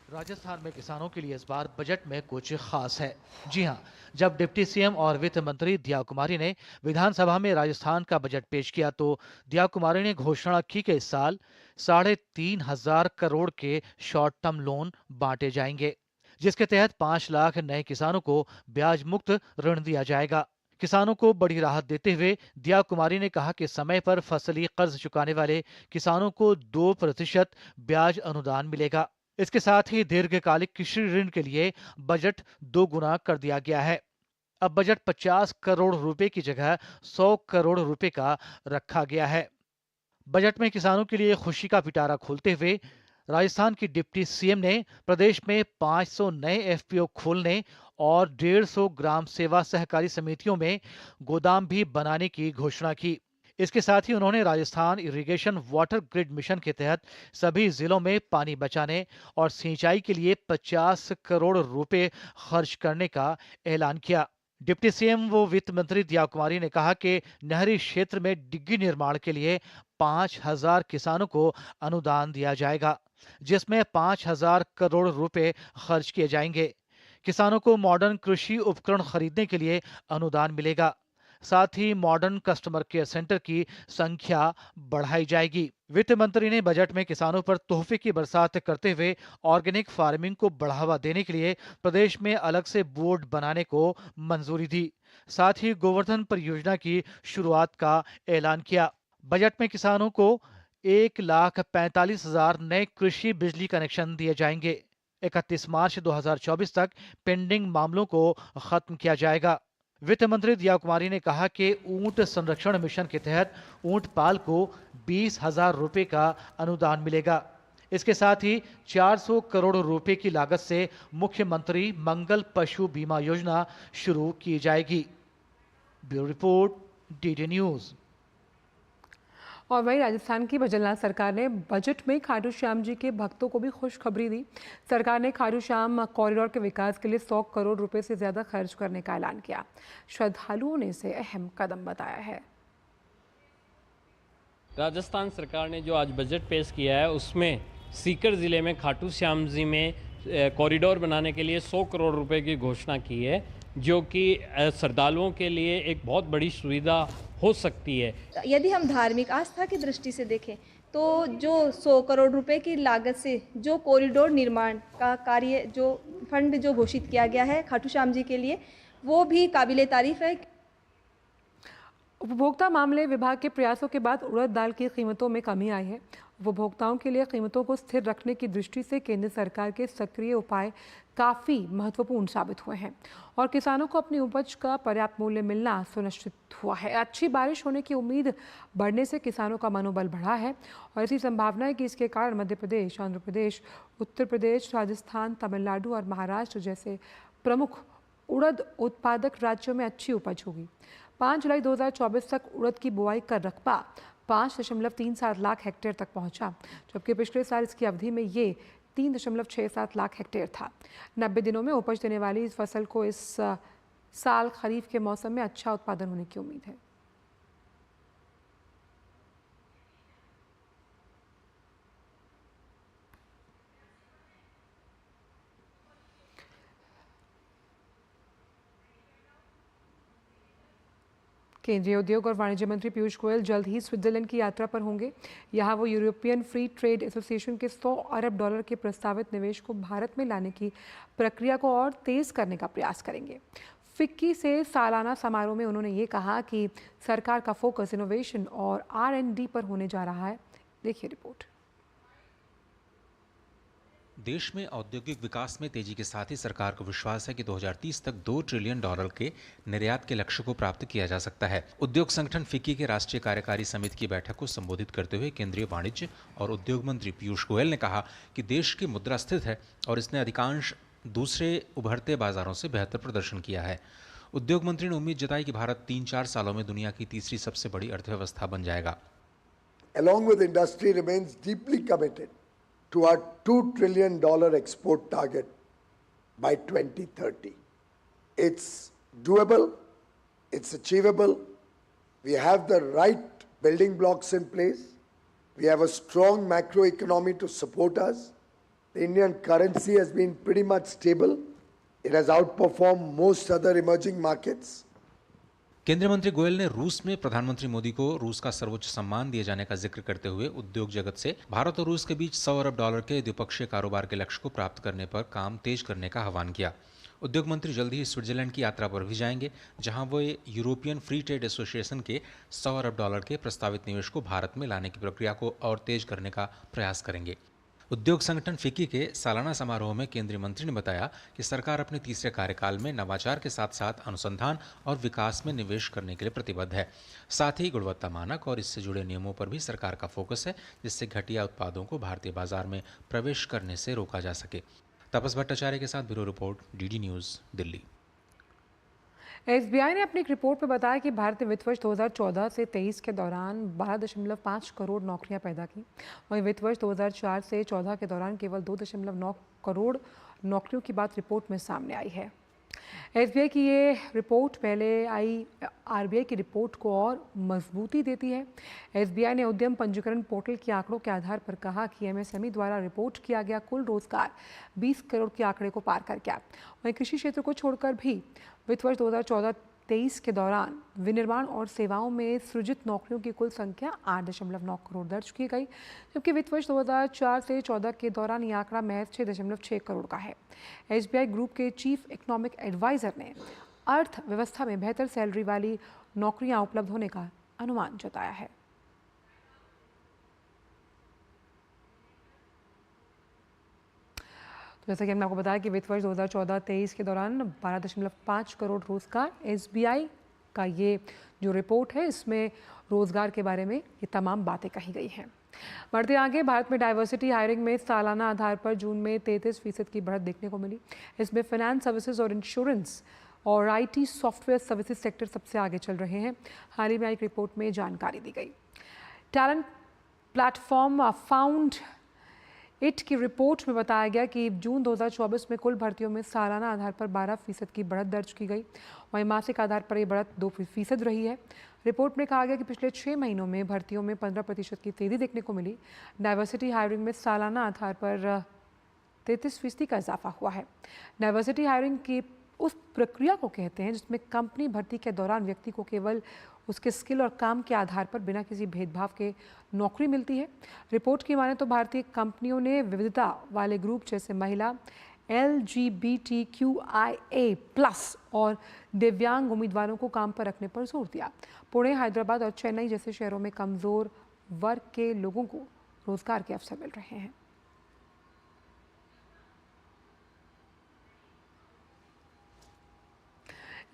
राजस्थान में किसानों के लिए इस बार बजट में कुछ खास है। जी हां, जब डिप्टी सीएम और वित्त मंत्री दिया कुमारी ने विधानसभा में राजस्थान का बजट पेश किया तो दिया कुमारी ने घोषणा की कि इस साल 3,500 करोड़ के शॉर्ट टर्म लोन बांटे जाएंगे, जिसके तहत 5 लाख नए किसानों को ब्याज मुक्त ऋण दिया जाएगा। किसानों को बड़ी राहत देते हुए दिया कुमारी ने कहा कि समय पर फसली कर्ज चुकाने वाले किसानों को 2% ब्याज अनुदान मिलेगा। इसके साथ ही दीर्घकालिक कृषि ऋण के लिए बजट 2 गुना कर दिया गया है। अब बजट 50 करोड़ रुपए की जगह 100 करोड़ रुपए का रखा गया है। बजट में किसानों के लिए खुशी का पिटारा खोलते हुए राजस्थान की डिप्टी सीएम ने प्रदेश में 500 नए एफपीओ खोलने और 150 ग्राम सेवा सहकारी समितियों में गोदाम भी बनाने की घोषणा की। इसके साथ ही उन्होंने Rajasthan irrigation water grid mission के तहत सभी जिलों में पानी बचाने और सिंचाई के लिए 50 करोड़ रुपए खर्च करने का ऐलान किया। डिप्टी सीएम व वित्त मंत्री दिया कुमारी ने कहा कि नहरी क्षेत्र में डिग्गी निर्माण के लिए 5,000 किसानों को अनुदान दिया जाएगा, जिसमें 5,000 करोड़ रुपए खर्च किए जाएंगे। किसानों को मॉडर्न कृषि उपकरण खरीदने के लिए अनुदान मिलेगा। साथ ही मॉडर्न कस्टमर केयर सेंटर की संख्या बढ़ाई जाएगी। वित्त मंत्री ने बजट में किसानों पर तोहफे की बरसात करते हुए ऑर्गेनिक फार्मिंग को बढ़ावा देने के लिए प्रदेश में अलग से बोर्ड बनाने को मंजूरी दी। साथ ही गोवर्धन परियोजना की शुरुआत का ऐलान किया। बजट में किसानों को 1,45,000 नए कृषि बिजली कनेक्शन दिए जाएंगे। 31 मार्च 2024 तक पेंडिंग मामलों को खत्म किया जाएगा। वित्त मंत्री दिया कुमारी ने कहा कि ऊंट संरक्षण मिशन के तहत ऊंट पाल को 20,000 रुपए का अनुदान मिलेगा। इसके साथ ही 400 करोड़ रुपए की लागत से मुख्यमंत्री मंगल पशु बीमा योजना शुरू की जाएगी। Bureau report, DD news. और वहीं राजस्थान की भजनलाल सरकार ने बजट में खाटू श्याम जी के भक्तों को भी खुशखबरी दी। सरकार ने खाटू श्याम कॉरिडोर के विकास के लिए 100 करोड़ रुपए से ज्यादा खर्च करने का ऐलान किया। श्रद्धालुओं ने इसे अहम कदम बताया है। राजस्थान सरकार ने जो आज बजट पेश किया है उसमें सीकर जिले में खाटू श्याम जी में कॉरिडोर बनाने के लिए 100 करोड़ रुपए की घोषणा की है, जो कि श्रद्धालुओं के लिए एक बहुत बड़ी सुविधा हो सकती है। यदि हम धार्मिक आस्था की दृष्टि से देखें तो जो 100 करोड़ रुपए की लागत से जो कॉरिडोर निर्माण का कार्य, जो फंड जो घोषित किया गया है खाटू श्याम जी के लिए, वो भी काबिले तारीफ है। उपभोक्ता मामले विभाग के प्रयासों के बाद उड़द दाल की कीमतों में कमी आई है। उपभोक्ताओं के लिए कीमतों को स्थिर रखने की दृष्टि से केंद्र सरकार के सक्रिय उपाय काफ़ी महत्वपूर्ण साबित हुए हैं और किसानों को अपनी उपज का पर्याप्त मूल्य मिलना सुनिश्चित हुआ है। अच्छी बारिश होने की उम्मीद बढ़ने से किसानों का मनोबल बढ़ा है और ऐसी संभावना है कि इसके कारण मध्य प्रदेश, आंध्र प्रदेश, उत्तर प्रदेश, राजस्थान, तमिलनाडु और महाराष्ट्र जैसे प्रमुख उड़द उत्पादक राज्यों में अच्छी उपज होगी। 5 जुलाई 2024 तक उड़द की बुआई का रकबा 5.37 लाख हेक्टेयर तक पहुंचा, जबकि पिछले साल इसकी अवधि में ये 3.67 लाख हेक्टेयर था। 90 दिनों में उपज देने वाली इस फसल को इस साल खरीफ के मौसम में अच्छा उत्पादन होने की उम्मीद है। केंद्रीय उद्योग और वाणिज्य मंत्री पीयूष गोयल जल्द ही स्विट्जरलैंड की यात्रा पर होंगे। यहाँ वो यूरोपियन फ्री ट्रेड एसोसिएशन के 100 अरब डॉलर के प्रस्तावित निवेश को भारत में लाने की प्रक्रिया को और तेज करने का प्रयास करेंगे। फिक्की से सालाना समारोह में उन्होंने ये कहा कि सरकार का फोकस इनोवेशन और R&D पर होने जा रहा है। देखिए रिपोर्ट। देश में औद्योगिक विकास में तेजी के साथ ही सरकार को विश्वास है कि 2030 तक $2 ट्रिलियन के निर्यात के लक्ष्य को प्राप्त किया जा सकता है। उद्योग संगठन फिक्की के राष्ट्रीय कार्यकारी समिति की बैठक को संबोधित करते हुए केंद्रीय वाणिज्य और उद्योग मंत्री पीयूष गोयल ने कहा कि देश की मुद्रा स्थिर है और इसने अधिकांश दूसरे उभरते बाजारों से बेहतर प्रदर्शन किया है। उद्योग मंत्री ने उम्मीद जताई कि भारत 3-4 सालों में दुनिया की तीसरी सबसे बड़ी अर्थव्यवस्था बन जाएगा। Along with industry remains deeply committed to our $2 trillion export target by 2030. It's doable, it's achievable, we have the right building blocks in place, we have a strong macroeconomy to support us, the Indian currency has been pretty much stable, it has outperformed most other emerging markets. केंद्रीय मंत्री गोयल ने रूस में प्रधानमंत्री मोदी को रूस का सर्वोच्च सम्मान दिए जाने का जिक्र करते हुए उद्योग जगत से भारत और रूस के बीच $100 अरब के द्विपक्षीय कारोबार के लक्ष्य को प्राप्त करने पर काम तेज करने का आह्वान किया। उद्योग मंत्री जल्द ही स्विट्जरलैंड की यात्रा पर भी जाएंगे, जहां वो यूरोपियन फ्री ट्रेड एसोसिएशन के $100 अरब के प्रस्तावित निवेश को भारत में लाने की प्रक्रिया को और तेज करने का प्रयास करेंगे। उद्योग संगठन फिक्की के सालाना समारोह में केंद्रीय मंत्री ने बताया कि सरकार अपने तीसरे कार्यकाल में नवाचार के साथ साथ अनुसंधान और विकास में निवेश करने के लिए प्रतिबद्ध है। साथ ही गुणवत्ता मानक और इससे जुड़े नियमों पर भी सरकार का फोकस है, जिससे घटिया उत्पादों को भारतीय बाजार में प्रवेश करने से रोका जा सके। तपस भट्टाचार्य के साथ bureau report, DD news, Delhi. SBI ने अपनी एक रिपोर्ट में बताया कि भारत ने वित्त वर्ष 2014 से 23 के दौरान 12.5 करोड़ नौकरियां पैदा की। वहीं वित्त वर्ष 2004 से 14 के दौरान केवल 2.9 करोड़ नौकरियों की बात रिपोर्ट में सामने आई है। एसबीआई की ये रिपोर्ट पहले आई आरबीआई की रिपोर्ट को और मजबूती देती है। एसबीआई ने उद्यम पंजीकरण पोर्टल के आंकड़ों के आधार पर कहा कि एमएसएमई द्वारा रिपोर्ट किया गया कुल रोजगार 20 करोड़ के आंकड़े को पार कर गया। वहीं कृषि क्षेत्र को छोड़कर भी वित्त वर्ष 2023 के दौरान विनिर्माण और सेवाओं में सृजित नौकरियों की कुल संख्या 8.9 करोड़ दर्ज की गई, जबकि वित्त वर्ष 2004 से 14 के दौरान ये आंकड़ा महज 6.6 करोड़ का है। SBI ग्रुप के चीफ इकोनॉमिक एडवाइजर ने अर्थव्यवस्था में बेहतर सैलरी वाली नौकरियां उपलब्ध होने का अनुमान जताया है। जैसा कि हमने आपको बताया कि वित्त वर्ष 2014-23 के दौरान 12.5 करोड़ रोजगार, SBI का ये जो रिपोर्ट है इसमें रोजगार के बारे में ये तमाम बातें कही गई हैं। बढ़ते आगे, भारत में डाइवर्सिटी हायरिंग में सालाना आधार पर जून में 33% की बढ़त देखने को मिली। इसमें फाइनेंस सर्विसेज और इंश्योरेंस और IT सॉफ्टवेयर सर्विसेज सेक्टर सबसे आगे चल रहे हैं। हाल ही में एक रिपोर्ट में जानकारी दी गई। टैलेंट प्लेटफॉर्म फाउंड इट की रिपोर्ट में बताया गया कि जून 2024 में कुल भर्तियों में सालाना आधार पर 12% की बढ़त दर्ज की गई, वहीं मासिक आधार पर यह बढ़त 2% रही है। रिपोर्ट में कहा गया कि पिछले 6 महीनों में भर्तियों में 15% की तेजी देखने को मिली। डाइवर्सिटी हायरिंग में सालाना आधार पर 33% का इजाफा हुआ है। डाइवर्सिटी हायरिंग की उस प्रक्रिया को कहते हैं जिसमें कंपनी भर्ती के दौरान व्यक्ति को केवल उसके स्किल और काम के आधार पर बिना किसी भेदभाव के नौकरी मिलती है। रिपोर्ट की माने तो भारतीय कंपनियों ने विविधता वाले ग्रुप जैसे महिला, LGBTQIA+ और दिव्यांग उम्मीदवारों को काम पर रखने पर जोर दिया। पुणे, हैदराबाद और चेन्नई जैसे शहरों में कमज़ोर वर्ग के लोगों को रोजगार के अवसर मिल रहे हैं।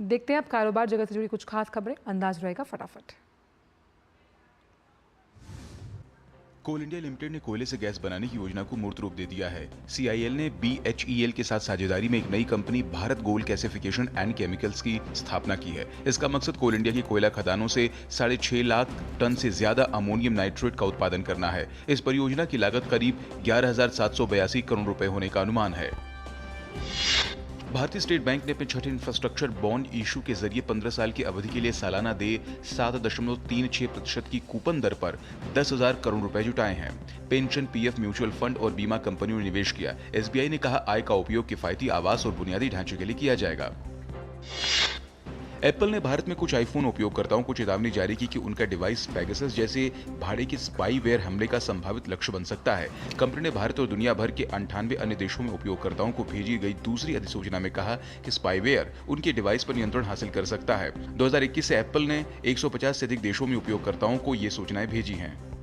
देखते हैं अब कारोबार जगत से जुड़ी कुछ खास खबरें। अंदाज रहेगा फटाफट। कोल इंडिया लिमिटेड ने कोयले से गैस बनाने की योजना को मूर्त रूप दे दिया है। CIL ने BHEL के साथ साझेदारी में एक नई company Bharat gold gasification and chemicals की स्थापना की है। इसका मकसद कोल इंडिया की कोयला खदानों से 6.5 लाख टन से ज्यादा अमोनियम नाइट्रेट का उत्पादन करना है। इस परियोजना की लागत करीब 11,782 करोड़ रुपए होने का अनुमान है। भारतीय स्टेट बैंक ने अपने छठे इंफ्रास्ट्रक्चर बॉन्ड इशू के जरिए 15 साल की अवधि के लिए सालाना देय 7.36% की कूपन दर पर 10,000 करोड़ रुपए जुटाए हैं। पेंशन, PF, म्यूचुअल फंड और बीमा कंपनियों ने निवेश किया। SBI ने कहा आय का उपयोग किफायती आवास और बुनियादी ढांचे के लिए किया जाएगा। एप्पल ने भारत में कुछ आईफोन उपयोगकर्ताओं को चेतावनी जारी की कि उनका डिवाइस पेगासस जैसे भाड़े के स्पाईवेयर हमले का संभावित लक्ष्य बन सकता है। कंपनी ने भारत और दुनिया भर के 98 अन्य देशों में उपयोगकर्ताओं को भेजी गई दूसरी अधिसूचना में कहा कि स्पाईवेयर उनके डिवाइस पर नियंत्रण हासिल कर सकता है। 2021 से एप्पल ने 150 से अधिक देशों में उपयोगकर्ताओं को ये सूचनाएं भेजी हैं।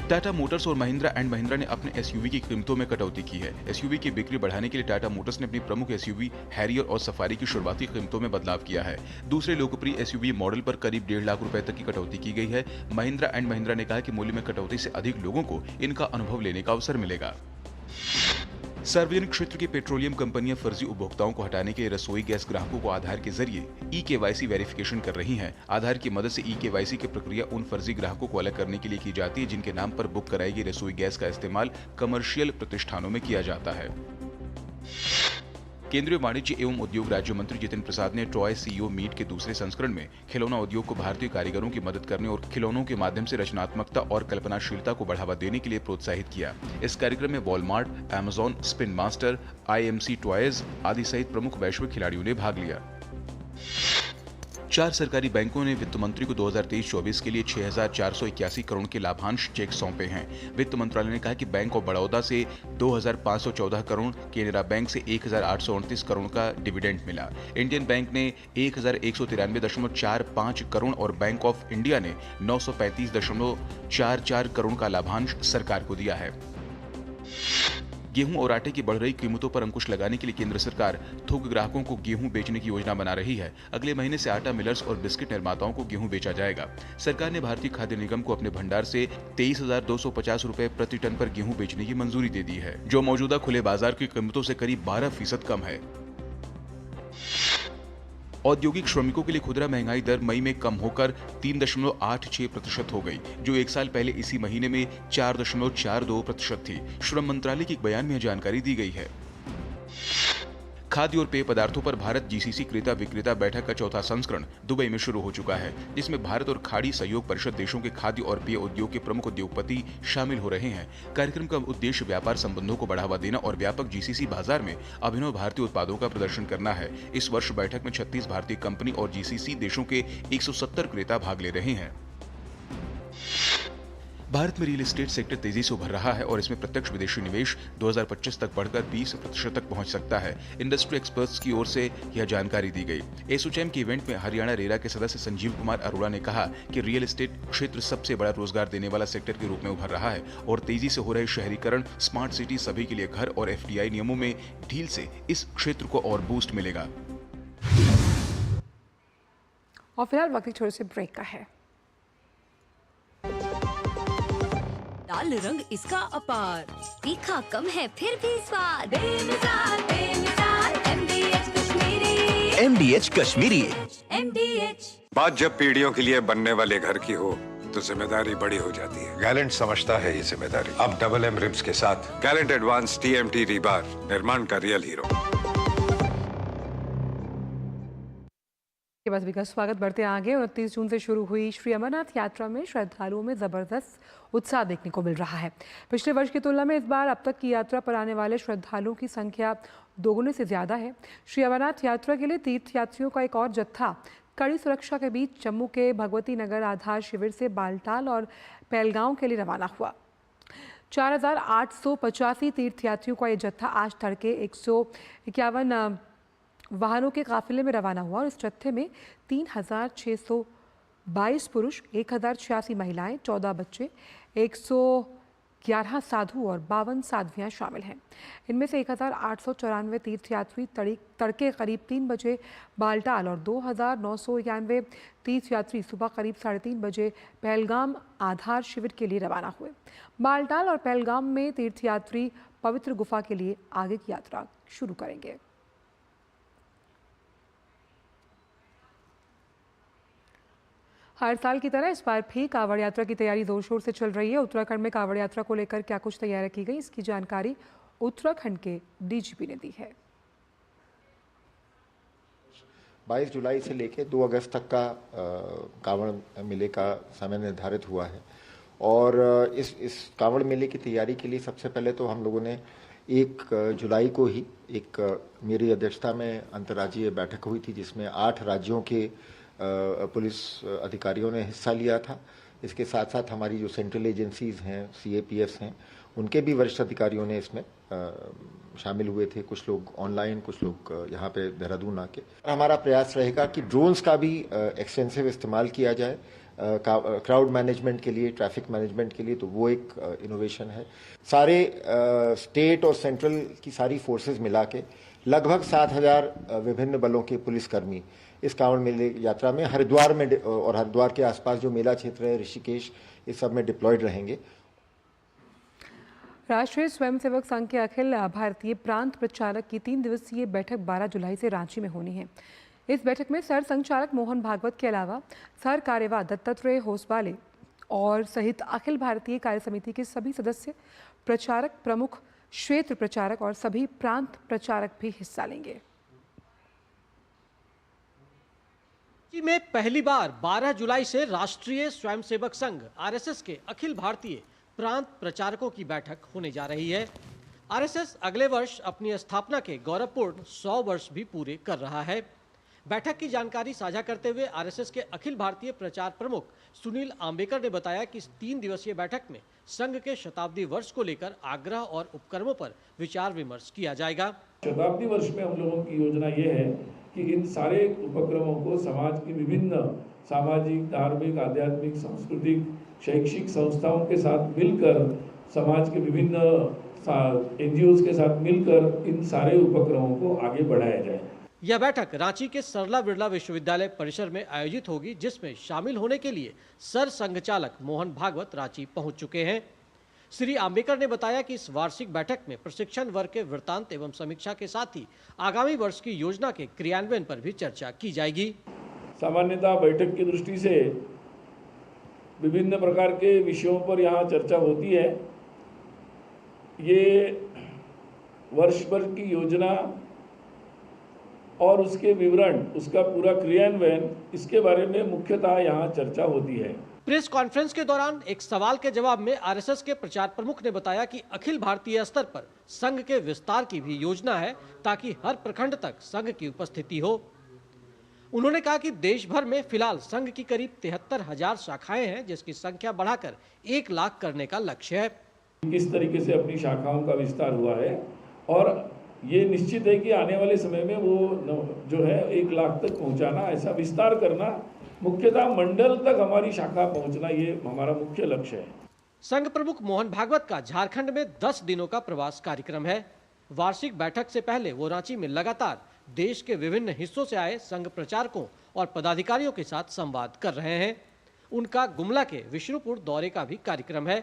टाटा मोटर्स और महिंद्रा एंड महिंद्रा ने अपने SUV की कीमतों में कटौती की है। SUV की बिक्री बढ़ाने के लिए टाटा मोटर्स ने अपनी प्रमुख SUV हैरियर और सफारी की शुरुआती कीमतों में बदलाव किया है। दूसरे लोकप्रिय SUV मॉडल पर करीब 1.5 लाख रुपए तक की कटौती की गई है। महिंद्रा एंड महिंद्रा ने कहा कि मूल्य में कटौती से अधिक लोगों को इनका अनुभव लेने का अवसर मिलेगा। सार्वजनिक क्षेत्र की पेट्रोलियम कंपनियां फर्जी उपभोक्ताओं को हटाने के लिए रसोई गैस ग्राहकों को आधार के जरिए eKYC वेरिफिकेशन कर रही हैं। आधार की मदद से eKYC की प्रक्रिया उन फर्जी ग्राहकों को अलग करने के लिए की जाती है जिनके नाम पर बुक कराई गई रसोई गैस का इस्तेमाल कमर्शियल प्रतिष्ठानों में किया जाता है। केंद्रीय वाणिज्य एवं उद्योग राज्य मंत्री जितेंद्र प्रसाद ने टॉय CEO मीट के दूसरे संस्करण में खिलौना उद्योग को भारतीय कारीगरों की मदद करने और खिलौनों के माध्यम से रचनात्मकता और कल्पनाशीलता को बढ़ावा देने के लिए प्रोत्साहित किया। इस कार्यक्रम में Walmart, Amazon, spin master, IMC toys आदि सहित प्रमुख वैश्विक खिलाड़ियों ने भाग लिया। 4 सरकारी बैंकों ने वित्त मंत्री को 2023-24 के लिए 6,481 करोड़ के लाभांश चेक सौंपे हैं। वित्त मंत्रालय ने कहा कि बैंक ऑफ बड़ौदा से 2,514 करोड़, केनरा बैंक से 1,829 करोड़ का डिविडेंड मिला। इंडियन बैंक ने 1,193.45 करोड़ और बैंक ऑफ इंडिया ने 935.44 करोड़ का लाभांश सरकार को दिया है। गेहूं और आटे की बढ़ रही कीमतों पर अंकुश लगाने के लिए केंद्र सरकार थोक ग्राहकों को गेहूं बेचने की योजना बना रही है। अगले महीने से आटा मिलर्स और बिस्किट निर्माताओं को गेहूं बेचा जाएगा। सरकार ने भारतीय खाद्य निगम को अपने भंडार से 23,250 रुपए प्रति टन पर गेहूं बेचने की मंजूरी दे दी है, जो मौजूदा खुले बाजार की कीमतों से करीब 12% कम है। औद्योगिक श्रमिकों के लिए खुदरा महंगाई दर मई में कम होकर 3.86% हो गई, जो एक साल पहले इसी महीने में 4.42% थी। श्रम मंत्रालय के एक बयान में यह जानकारी दी गई है। खाद्य और पेय पदार्थों पर भारत जीसीसी क्रेता विक्रेता बैठक का चौथा संस्करण दुबई में शुरू हो चुका है, जिसमें भारत और खाड़ी सहयोग परिषद देशों के खाद्य और पेय उद्योग के प्रमुख उद्योगपति शामिल हो रहे हैं। कार्यक्रम का उद्देश्य व्यापार संबंधों को बढ़ावा देना और व्यापक जीसीसी बाजार में अभिनव भारतीय उत्पादों का प्रदर्शन करना है। इस वर्ष बैठक में 36 भारतीय कंपनी और जीसीसी देशों के 170 क्रेता भाग ले रहे हैं। भारत में रियल एस्टेट सेक्टर तेजी से उभर रहा है और इसमें प्रत्यक्ष विदेशी निवेश 2025 तक बढ़कर 20% तक पहुंच सकता है। इंडस्ट्री एक्सपर्ट्स की ओर से यह जानकारी दी गई। एसोचैम के इवेंट में हरियाणा रेरा के सदस्य संजीव कुमार अरोड़ा ने कहा कि रियल एस्टेट क्षेत्र सबसे बड़ा रोजगार देने वाला सेक्टर के रूप में उभर रहा है और तेजी से हो रहे शहरीकरण, स्मार्ट सिटी, सभी के लिए घर और FDI नियमों में ढील से इस क्षेत्र को और बूस्ट मिलेगा। और फिलहाल वक्त एक छोटे से ब्रेक का है। लाल रंग इसका अपार, तीखा कम है फिर भी स्वाद, बेमिसाल बेमिसाल MDH Kashmiri, MDH Kashmiri. MDH। बात जब पीढ़ियों के लिए बनने वाले घर की हो तो जिम्मेदारी बड़ी हो जाती है। गैलेंट समझता है ये जिम्मेदारी। अब MM रिब्स के साथ गैलेंट एडवांस TMT रीबार, निर्माण का रियल हीरो। के बाद भी का स्वागत। बढ़ते आगे। 29 जून से शुरू हुई श्री अमरनाथ यात्रा में श्रद्धालुओं में जबरदस्त उत्साह देखने को मिल रहा है। पिछले वर्ष की तुलना में इस बार अब तक की यात्रा पर आने वाले श्रद्धालुओं की संख्या दोगुने से ज्यादा है। श्री अमरनाथ यात्रा के लिए तीर्थयात्रियों का एक और जत्था कड़ी सुरक्षा के बीच जम्मू के भगवती नगर आधार शिविर से बालटाल और पहलगांव के लिए रवाना हुआ। 4885 तीर्थयात्रियों का ये जत्था आज तड़के 151 वाहनों के काफिले में रवाना हुआ और इस जत्थे में 3622 पुरुष, 1086 महिलाएं, 14 बच्चे, 111 साधु और 52 साध्वियां शामिल हैं। इनमें से 1894 तीर्थयात्री तड़के करीब 3 बजे बालटाल और 2991 तीर्थयात्री सुबह करीब 3:30 बजे पहलगाम आधार शिविर के लिए रवाना हुए। बालटाल और पहलगाम में तीर्थयात्री पवित्र गुफा के लिए आगे की यात्रा शुरू करेंगे। हर साल की तरह इस बार भी कांवड़ यात्रा की तैयारी जोर शोर से चल रही है। उत्तराखंड में कांवड़ यात्रा को लेकर क्या कुछ तैयारी की गई, इसकी जानकारी उत्तराखंड के DGP ने दी है। 22 जुलाई से लेकर 2 अगस्त तक का कांवड़ मेले का समय निर्धारित हुआ है और इस कांवड़ मेले की तैयारी के लिए सबसे पहले तो हम लोगों ने 1 जुलाई को ही एक मेरी अध्यक्षता में अंतर्राज्यीय बैठक हुई थी, जिसमें 8 राज्यों के पुलिस अधिकारियों ने हिस्सा लिया था। इसके साथ साथ हमारी जो सेंट्रल एजेंसीज हैं, CAPFs हैं, उनके भी वरिष्ठ अधिकारियों ने इसमें शामिल हुए थे। कुछ लोग ऑनलाइन, कुछ लोग यहाँ पे देहरादून आके। हमारा प्रयास रहेगा कि ड्रोन्स का भी एक्सटेंसिव इस्तेमाल किया जाए क्राउड मैनेजमेंट के लिए, ट्रैफिक मैनेजमेंट के लिए, तो वो एक इनोवेशन है। सारे स्टेट और सेंट्रल की सारी फोर्सेस मिला के लगभग 7000 विभिन्न बलों के पुलिसकर्मी इस कांवड़ मेले यात्रा में हरिद्वार में और हरिद्वार के आसपास जो मेला क्षेत्र है, ऋषिकेश, इस सब में डिप्लॉयड रहेंगे। राष्ट्रीय स्वयंसेवक संघ के अखिल भारतीय प्रांत प्रचारक की 3 दिवसीय बैठक 12 जुलाई से रांची में होनी है। इस बैठक में सर संचालक मोहन भागवत के अलावा सर कार्यवाह दत्तात्रेय होसबाले और सहित अखिल भारतीय कार्य समिति के सभी सदस्य, प्रचारक, प्रमुख क्षेत्र प्रचारक और सभी प्रांत प्रचारक भी हिस्सा लेंगे। में पहली बार 12 जुलाई से राष्ट्रीय स्वयंसेवक संघ RSS के अखिल भारतीय प्रांत प्रचारकों की बैठक होने जा रही है। RSS अगले वर्ष अपनी स्थापना के गौरवपूर्ण 100 वर्ष भी पूरे कर रहा है। बैठक की जानकारी साझा करते हुए RSS के अखिल भारतीय प्रचार प्रमुख सुनील आम्बेकर ने बताया कि इस 3 दिवसीय बैठक में संघ के शताब्दी वर्ष को लेकर आग्रह और उपक्रमों पर विचार विमर्श किया जाएगा। शताब्दी वर्ष में हम लोगों की योजना ये है कि इन सारे उपक्रमों को समाज की विभिन्न सामाजिक, धार्मिक, आध्यात्मिक, सांस्कृतिक, शैक्षिक संस्थाओं के साथ मिलकर, समाज के विभिन्न NGOs के साथ मिलकर इन सारे उपक्रमों को आगे बढ़ाया जाए। यह बैठक रांची के सरला बिरला विश्वविद्यालय परिसर में आयोजित होगी, जिसमें शामिल होने के लिए सर संघ चालक मोहन भागवत रांची पहुंच चुके हैं। श्री आम्बेकर ने बताया कि इस वार्षिक बैठक में प्रशिक्षण वर्ग के वृत्तांत एवं समीक्षा के साथ ही आगामी वर्ष की योजना के क्रियान्वयन पर भी चर्चा की जाएगी। सामान्यतः बैठक की दृष्टि से विभिन्न प्रकार के विषयों पर यहाँ चर्चा होती है। ये वर्ष भर की योजना और उसके विवरण, उसका पूरा क्रियान्वयन, इसके बारे में मुख्यतः यहाँ चर्चा होती है। प्रेस कॉन्फ्रेंस के दौरान एक सवाल के जवाब में आरएसएस के प्रचार प्रमुख ने बताया कि अखिल भारतीय स्तर पर संघ के विस्तार की भी योजना है ताकि हर प्रखंड तक संघ की उपस्थिति हो। उन्होंने कहा कि देश भर में फिलहाल संघ की करीब 73,000 शाखाएं हैं, जिसकी संख्या बढ़ाकर 1 लाख करने का लक्ष्य है। किस तरीके से अपनी शाखाओं का विस्तार हुआ है और ये निश्चित है कि आने वाले समय में वो जो है 1 लाख तक पहुंचाना, ऐसा विस्तार करना, मुख्यतः मंडल तक हमारी शाखा पहुंचना, ये हमारा मुख्य लक्ष्य है। संघ प्रमुख मोहन भागवत का झारखंड में 10 दिनों का प्रवास कार्यक्रम है। वार्षिक बैठक से पहले वो रांची में लगातार देश के विभिन्न हिस्सों से आए संघ प्रचारकों और पदाधिकारियों के साथ संवाद कर रहे हैं। उनका गुमला के विष्णुपुर दौरे का भी कार्यक्रम है।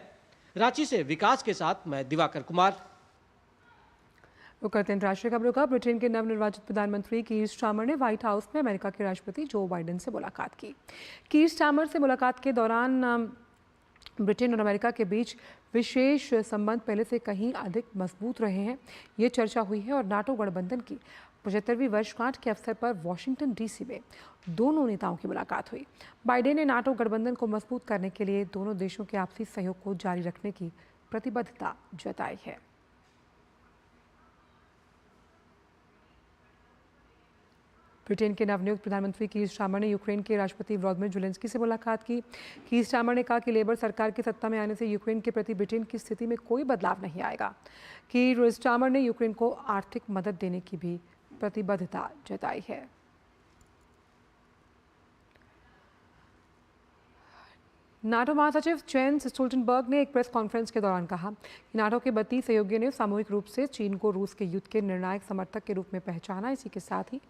रांची से विकास के साथ मैं दिवाकर कुमार। वो करते हैं राष्ट्रीय खबरों का। ब्रिटेन के नवनिर्वाचित प्रधानमंत्री कीर स्टारमर ने व्हाइट हाउस में अमेरिका के राष्ट्रपति जो बाइडेन से मुलाकात की। कीर स्टारमर से मुलाकात के दौरान ब्रिटेन और अमेरिका के बीच विशेष संबंध पहले से कहीं अधिक मजबूत रहे हैं, ये चर्चा हुई है। और नाटो गठबंधन की 75वीं वर्षगांठ के अवसर पर वॉशिंगटन डीसी में दोनों नेताओं की मुलाकात हुई। बाइडेन ने नाटो गठबंधन को मजबूत करने के लिए दोनों देशों के आपसी सहयोग को जारी रखने की प्रतिबद्धता जताई है। ब्रिटेन के नवनियुक्त प्रधानमंत्री कीर स्टारमर ने यूक्रेन के राष्ट्रपति व्लादिमीर ज़ेलेंस्की से मुलाकात की। कीर स्टारमर ने कहा कि लेबर सरकार के सत्ता में आने से यूक्रेन के प्रति ब्रिटेन की स्थिति में कोई बदलाव नहीं आएगा। कीर स्टारमर ने यूक्रेन को आर्थिक मदद देने की भी प्रतिबद्धता जताई है। नाटो महासचिव जेन्स स्टोल्टनबर्ग ने एक प्रेस कॉन्फ्रेंस के दौरान कहा कि नाटो के 32 सहयोगियों ने सामूहिक रूप से चीन को रूस के युद्ध के निर्णायक समर्थक के रूप में पहचाना। इसी के साथ ही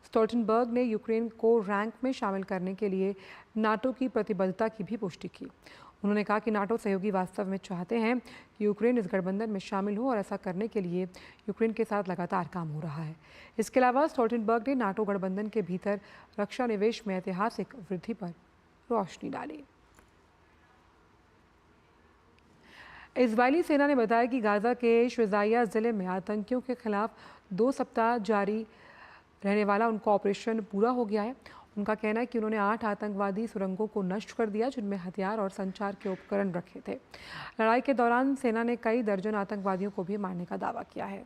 स्टोल्टनबर्ग ने यूक्रेन को रैंक में शामिल करने के लिए नाटो की प्रतिबद्धता की भी पुष्टि की। उन्होंने कहा कि नाटो सहयोगी वास्तव में चाहते हैं कि यूक्रेन इस गठबंधन में शामिल हो और ऐसा करने के लिए यूक्रेन के साथ लगातार काम हो रहा है। इसके अलावा स्टोल्टनबर्ग ने नाटो गठबंधन के भीतर रक्षा निवेश में ऐतिहासिक वृद्धि पर रोशनी डाली। इजरायली सेना ने बताया कि गाजा के शुजाइया ज़िले में आतंकियों के खिलाफ 2 सप्ताह जारी रहने वाला उनका ऑपरेशन पूरा हो गया है। उनका कहना है कि उन्होंने 8 आतंकवादी सुरंगों को नष्ट कर दिया, जिनमें हथियार और संचार के उपकरण रखे थे। लड़ाई के दौरान सेना ने कई दर्जन आतंकवादियों को भी मारने का दावा किया है।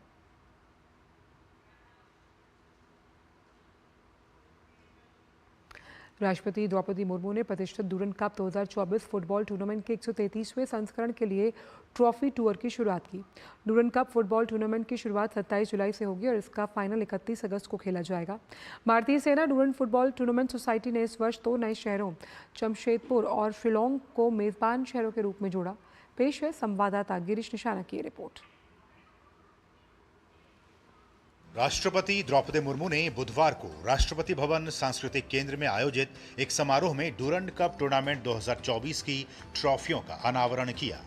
राष्ट्रपति द्रौपदी मुर्मू ने प्रतिष्ठित डूरन कप 2024 फुटबॉल टूर्नामेंट के 133वें संस्करण के लिए ट्रॉफी टूर की शुरुआत की। डूरन कप फुटबॉल टूर्नामेंट की शुरुआत 27 जुलाई से होगी और इसका फाइनल 31 अगस्त को खेला जाएगा। भारतीय सेना डूरन फुटबॉल टूर्नामेंट सोसाइटी ने इस वर्ष 2 नए शहरों जमशेदपुर और शिलोंग को मेज़बान शहरों के रूप में जोड़ा। पेश है संवाददाता गिरीश निशाना की रिपोर्ट। राष्ट्रपति द्रौपदी मुर्मू ने बुधवार को राष्ट्रपति भवन सांस्कृतिक केंद्र में आयोजित एक समारोह में डूरंड कप टूर्नामेंट 2024 की ट्रॉफियों का अनावरण किया।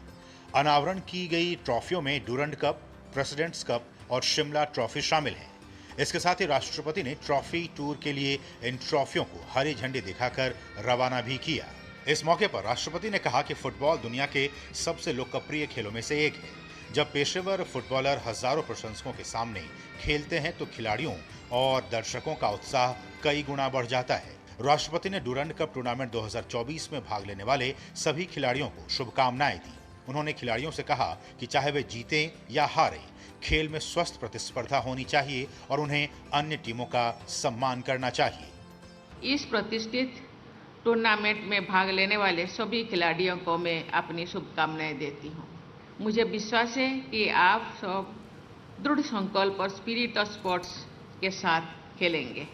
अनावरण की गई ट्रॉफियों में डूरंड कप, प्रेसिडेंट्स कप और शिमला ट्रॉफी शामिल हैं। इसके साथ ही राष्ट्रपति ने ट्रॉफी टूर के लिए इन ट्रॉफियों को हरी झंडी दिखाकर रवाना भी किया। इस मौके पर राष्ट्रपति ने कहा कि फुटबॉल दुनिया के सबसे लोकप्रिय खेलों में से एक है। जब पेशेवर फुटबॉलर हजारों प्रशंसकों के सामने खेलते हैं तो खिलाड़ियों और दर्शकों का उत्साह कई गुना बढ़ जाता है। राष्ट्रपति ने डूरंड कप टूर्नामेंट 2024 में भाग लेने वाले सभी खिलाड़ियों को शुभकामनाएं दी। उन्होंने खिलाड़ियों से कहा कि चाहे वे जीतें या हारें, खेल में स्वस्थ प्रतिस्पर्धा होनी चाहिए और उन्हें अन्य टीमों का सम्मान करना चाहिए। इस प्रतिष्ठित टूर्नामेंट में भाग लेने वाले सभी खिलाड़ियों को मैं अपनी शुभकामनाएं देती हूँ। मुझे विश्वास है कि आप सब दृढ़ संकल्प और स्पिरिट ऑफ स्पोर्ट्स के साथ खेलेंगे।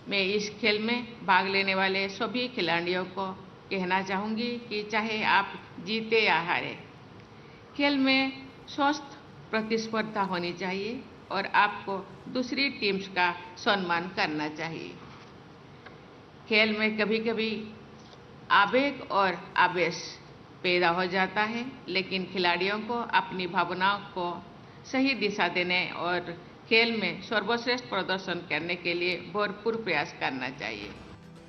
मैं इस खेल में भाग लेने वाले सभी खिलाड़ियों को कहना चाहूँगी कि चाहे आप जीते या हारे, खेल में स्वस्थ प्रतिस्पर्धा होनी चाहिए और आपको दूसरी टीम्स का सम्मान करना चाहिए। खेल में कभी कभी आवेग और आवेश पैदा हो जाता है, लेकिन खिलाड़ियों को अपनी भावनाओं को सही दिशा देने और खेल में सर्वश्रेष्ठ प्रदर्शन करने के लिए भरपूर प्रयास करना चाहिए।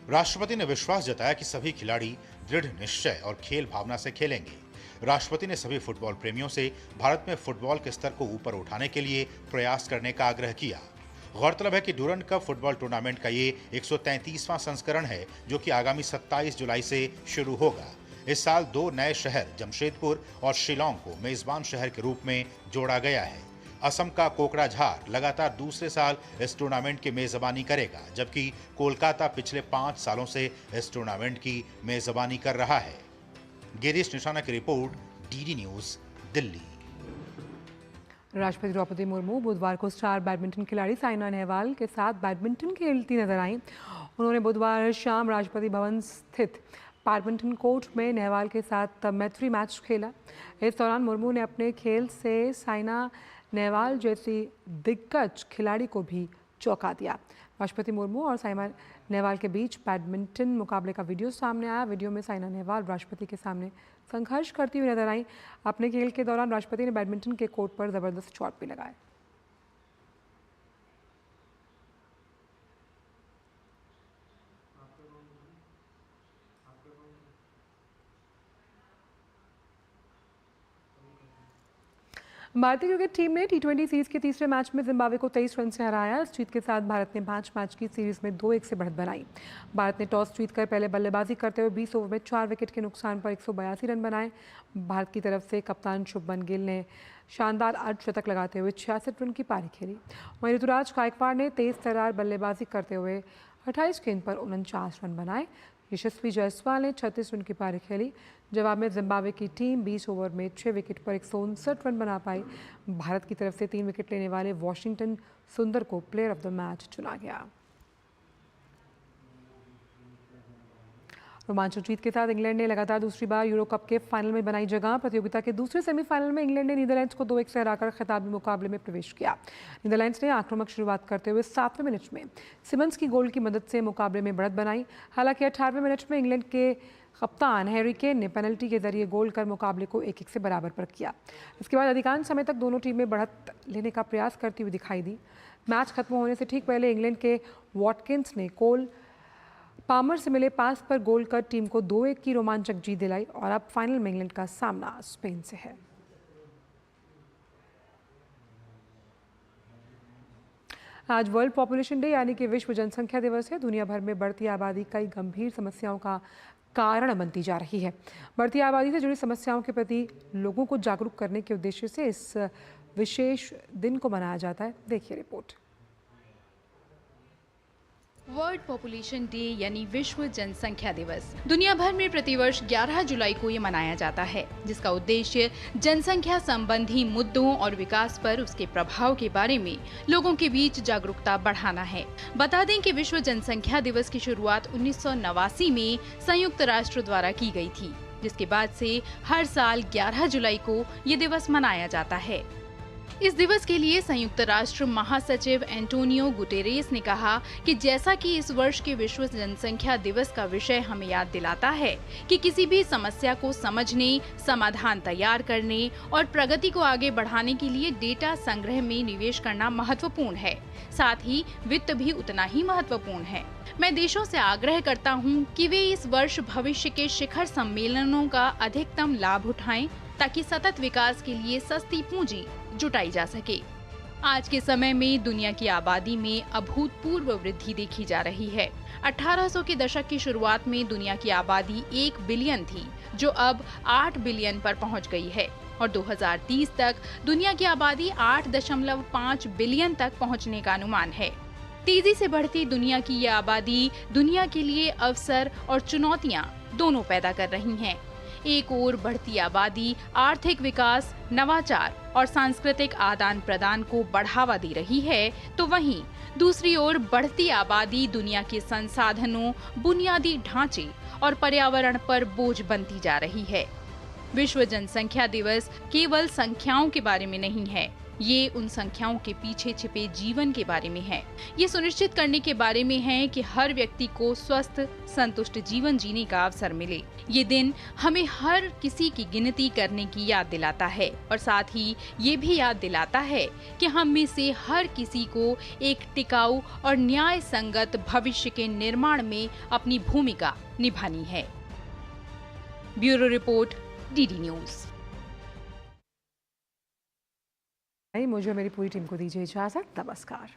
राष्ट्रपति ने विश्वास जताया कि सभी खिलाड़ी दृढ़ निश्चय और खेल भावना से खेलेंगे। राष्ट्रपति ने सभी फुटबॉल प्रेमियों से भारत में फुटबॉल के स्तर को ऊपर उठाने के लिए प्रयास करने का आग्रह किया। गौरतलब है कि डूरंड कप फुटबॉल टूर्नामेंट का ये 133वां संस्करण है, जो कि आगामी 27 जुलाई से शुरू होगा। इस साल 2 नए शहर जमशेदपुर और शिलोंग को मेजबान शहर के रूप में जोड़ा गया है। असम का कोकराझार लगातार दूसरे साल इस टूर्नामेंट की मेजबानी करेगा, जबकि कोलकाता पिछले 5 सालों से इस टूर्नामेंट की मेजबानी कर रहा है। गिरीश निशाना की रिपोर्ट, डीडी न्यूज, दिल्ली। राष्ट्रपति द्रौपदी मुर्मू बुधवार को स्टार बैडमिंटन खिलाड़ी साइना नेहवाल के साथ बैडमिंटन खेलती नजर आईं। उन्होंने बुधवार शाम राष्ट्रपति भवन स्थित बैडमिंटन कोर्ट में नेहवाल के साथ मैत्री मैच खेला। इस दौरान मुर्मू ने अपने खेल से साइना नेहवाल जैसी दिग्गज खिलाड़ी को भी चौंका दिया। राष्ट्रपति मुर्मू और साइना नेहवाल के बीच बैडमिंटन मुकाबले का वीडियो सामने आया। वीडियो में साइना नेहवाल राष्ट्रपति के सामने संघर्ष करती हुई नजर आई। अपने खेल के दौरान राष्ट्रपति ने बैडमिंटन के कोर्ट पर जबरदस्त शॉट भी लगाए। भारतीय क्रिकेट टीम ने T20 सीरीज के तीसरे मैच में जिम्बाब्वे को 23 रन से हराया। इस जीत के साथ भारत ने 5 मैच की सीरीज में 2-1 से बढ़त बनाई। भारत ने टॉस जीतकर पहले बल्लेबाजी करते हुए 20 ओवर में 4 विकेट के नुकसान पर 182 रन बनाए। भारत की तरफ से कप्तान शुभमन गिल ने शानदार अर्धशतक लगाते हुए 66 रन की पारी खेली। वहीं ऋतुराज गायकवाड़ ने तेज तर्रार बल्लेबाजी करते हुए 28 गेंद पर 49 रन बनाए। यशस्वी जायसवाल ने 36 रन की पारी खेली। जवाब में जिम्बाब्वे की टीम 20 ओवर में 6 विकेट पर 159 रन बना पाई। भारत की तरफ से 3 विकेट लेने वाले वॉशिंगटन सुंदर को प्लेयर ऑफ द मैच चुना गया। रोमांचक जीत के साथ इंग्लैंड ने लगातार दूसरी बार यूरो कप के फाइनल में बनाई जगह। प्रतियोगिता के दूसरे सेमीफाइनल में इंग्लैंड ने नीदरलैंड्स को 2-1 से हराकर खिताबी मुकाबले में प्रवेश किया। नीदरलैंड्स ने आक्रामक शुरुआत करते हुए 7वें मिनट में सिमंस की गोल की मदद से मुकाबले में बढ़त बनाई। हालांकि 18वें मिनट में इंग्लैंड के कप्तान हैरी केन ने पेनल्टी के जरिए गोल कर मुकाबले को 1-1 से बराबर पर किया। इसके बाद अधिकांश समय तक दोनों टीमें बढ़त लेने का प्रयास करती हुई दिखाई दी। मैच खत्म होने से ठीक पहले इंग्लैंड के वॉटकिंस ने कोल पामर से मिले पास पर गोल कर टीम को 2-1 की रोमांचक जीत दिलाई और अब फाइनल में इंग्लैंड का सामना स्पेन से है। आज वर्ल्ड पॉपुलेशन डे यानी कि विश्व जनसंख्या दिवस है। दुनिया भर में बढ़ती आबादी कई गंभीर समस्याओं का कारण बनती जा रही है। बढ़ती आबादी से जुड़ी समस्याओं के प्रति लोगों को जागरूक करने के उद्देश्य से इस विशेष दिन को मनाया जाता है। देखिए रिपोर्ट। वर्ल्ड पॉपुलेशन डे यानी विश्व जनसंख्या दिवस दुनिया भर में प्रतिवर्ष 11 जुलाई को ये मनाया जाता है, जिसका उद्देश्य जनसंख्या संबंधी मुद्दों और विकास पर उसके प्रभाव के बारे में लोगों के बीच जागरूकता बढ़ाना है। बता दें कि विश्व जनसंख्या दिवस की शुरुआत 1989 में संयुक्त राष्ट्र द्वारा की गई थी, जिसके बाद से हर साल 11 जुलाई को ये दिवस मनाया जाता है। इस दिवस के लिए संयुक्त राष्ट्र महासचिव एंटोनियो गुटेरेस ने कहा कि जैसा कि इस वर्ष के विश्व जनसंख्या दिवस का विषय हमें याद दिलाता है कि किसी भी समस्या को समझने, समाधान तैयार करने और प्रगति को आगे बढ़ाने के लिए डेटा संग्रह में निवेश करना महत्वपूर्ण है, साथ ही वित्त भी उतना ही महत्वपूर्ण है। मैं देशों से आग्रह करता हूं कि वे इस वर्ष भविष्य के शिखर सम्मेलनों का अधिकतम लाभ उठाएं, ताकि सतत विकास के लिए सस्ती पूंजी जुटाई जा सके। आज के समय में दुनिया की आबादी में अभूतपूर्व वृद्धि देखी जा रही है। 1800 के दशक की शुरुआत में दुनिया की आबादी 1 बिलियन थी, जो अब 8 बिलियन पर पहुंच गई है और 2030 तक दुनिया की आबादी 8.5 बिलियन तक पहुंचने का अनुमान है। तेजी से बढ़ती दुनिया की ये आबादी दुनिया के लिए अवसर और चुनौतियां दोनों पैदा कर रही हैं। एक ओर बढ़ती आबादी आर्थिक विकास, नवाचार और सांस्कृतिक आदान प्रदान को बढ़ावा दे रही है, तो वहीं दूसरी ओर बढ़ती आबादी दुनिया के संसाधनों, बुनियादी ढांचे और पर्यावरण पर बोझ बनती जा रही है। विश्व जनसंख्या दिवस केवल संख्याओं के बारे में नहीं है, ये उन संख्याओं के पीछे छिपे जीवन के बारे में है। ये सुनिश्चित करने के बारे में है कि हर व्यक्ति को स्वस्थ, संतुष्ट जीवन जीने का अवसर मिले। ये दिन हमें हर किसी की गिनती करने की याद दिलाता है और साथ ही ये भी याद दिलाता है कि हम में से हर किसी को एक टिकाऊ और न्याय संगत भविष्य के निर्माण में अपनी भूमिका निभानी है। Bureau report, DD news. मुझे मेरी पूरी टीम को दीजिए इजाजत। नमस्कार।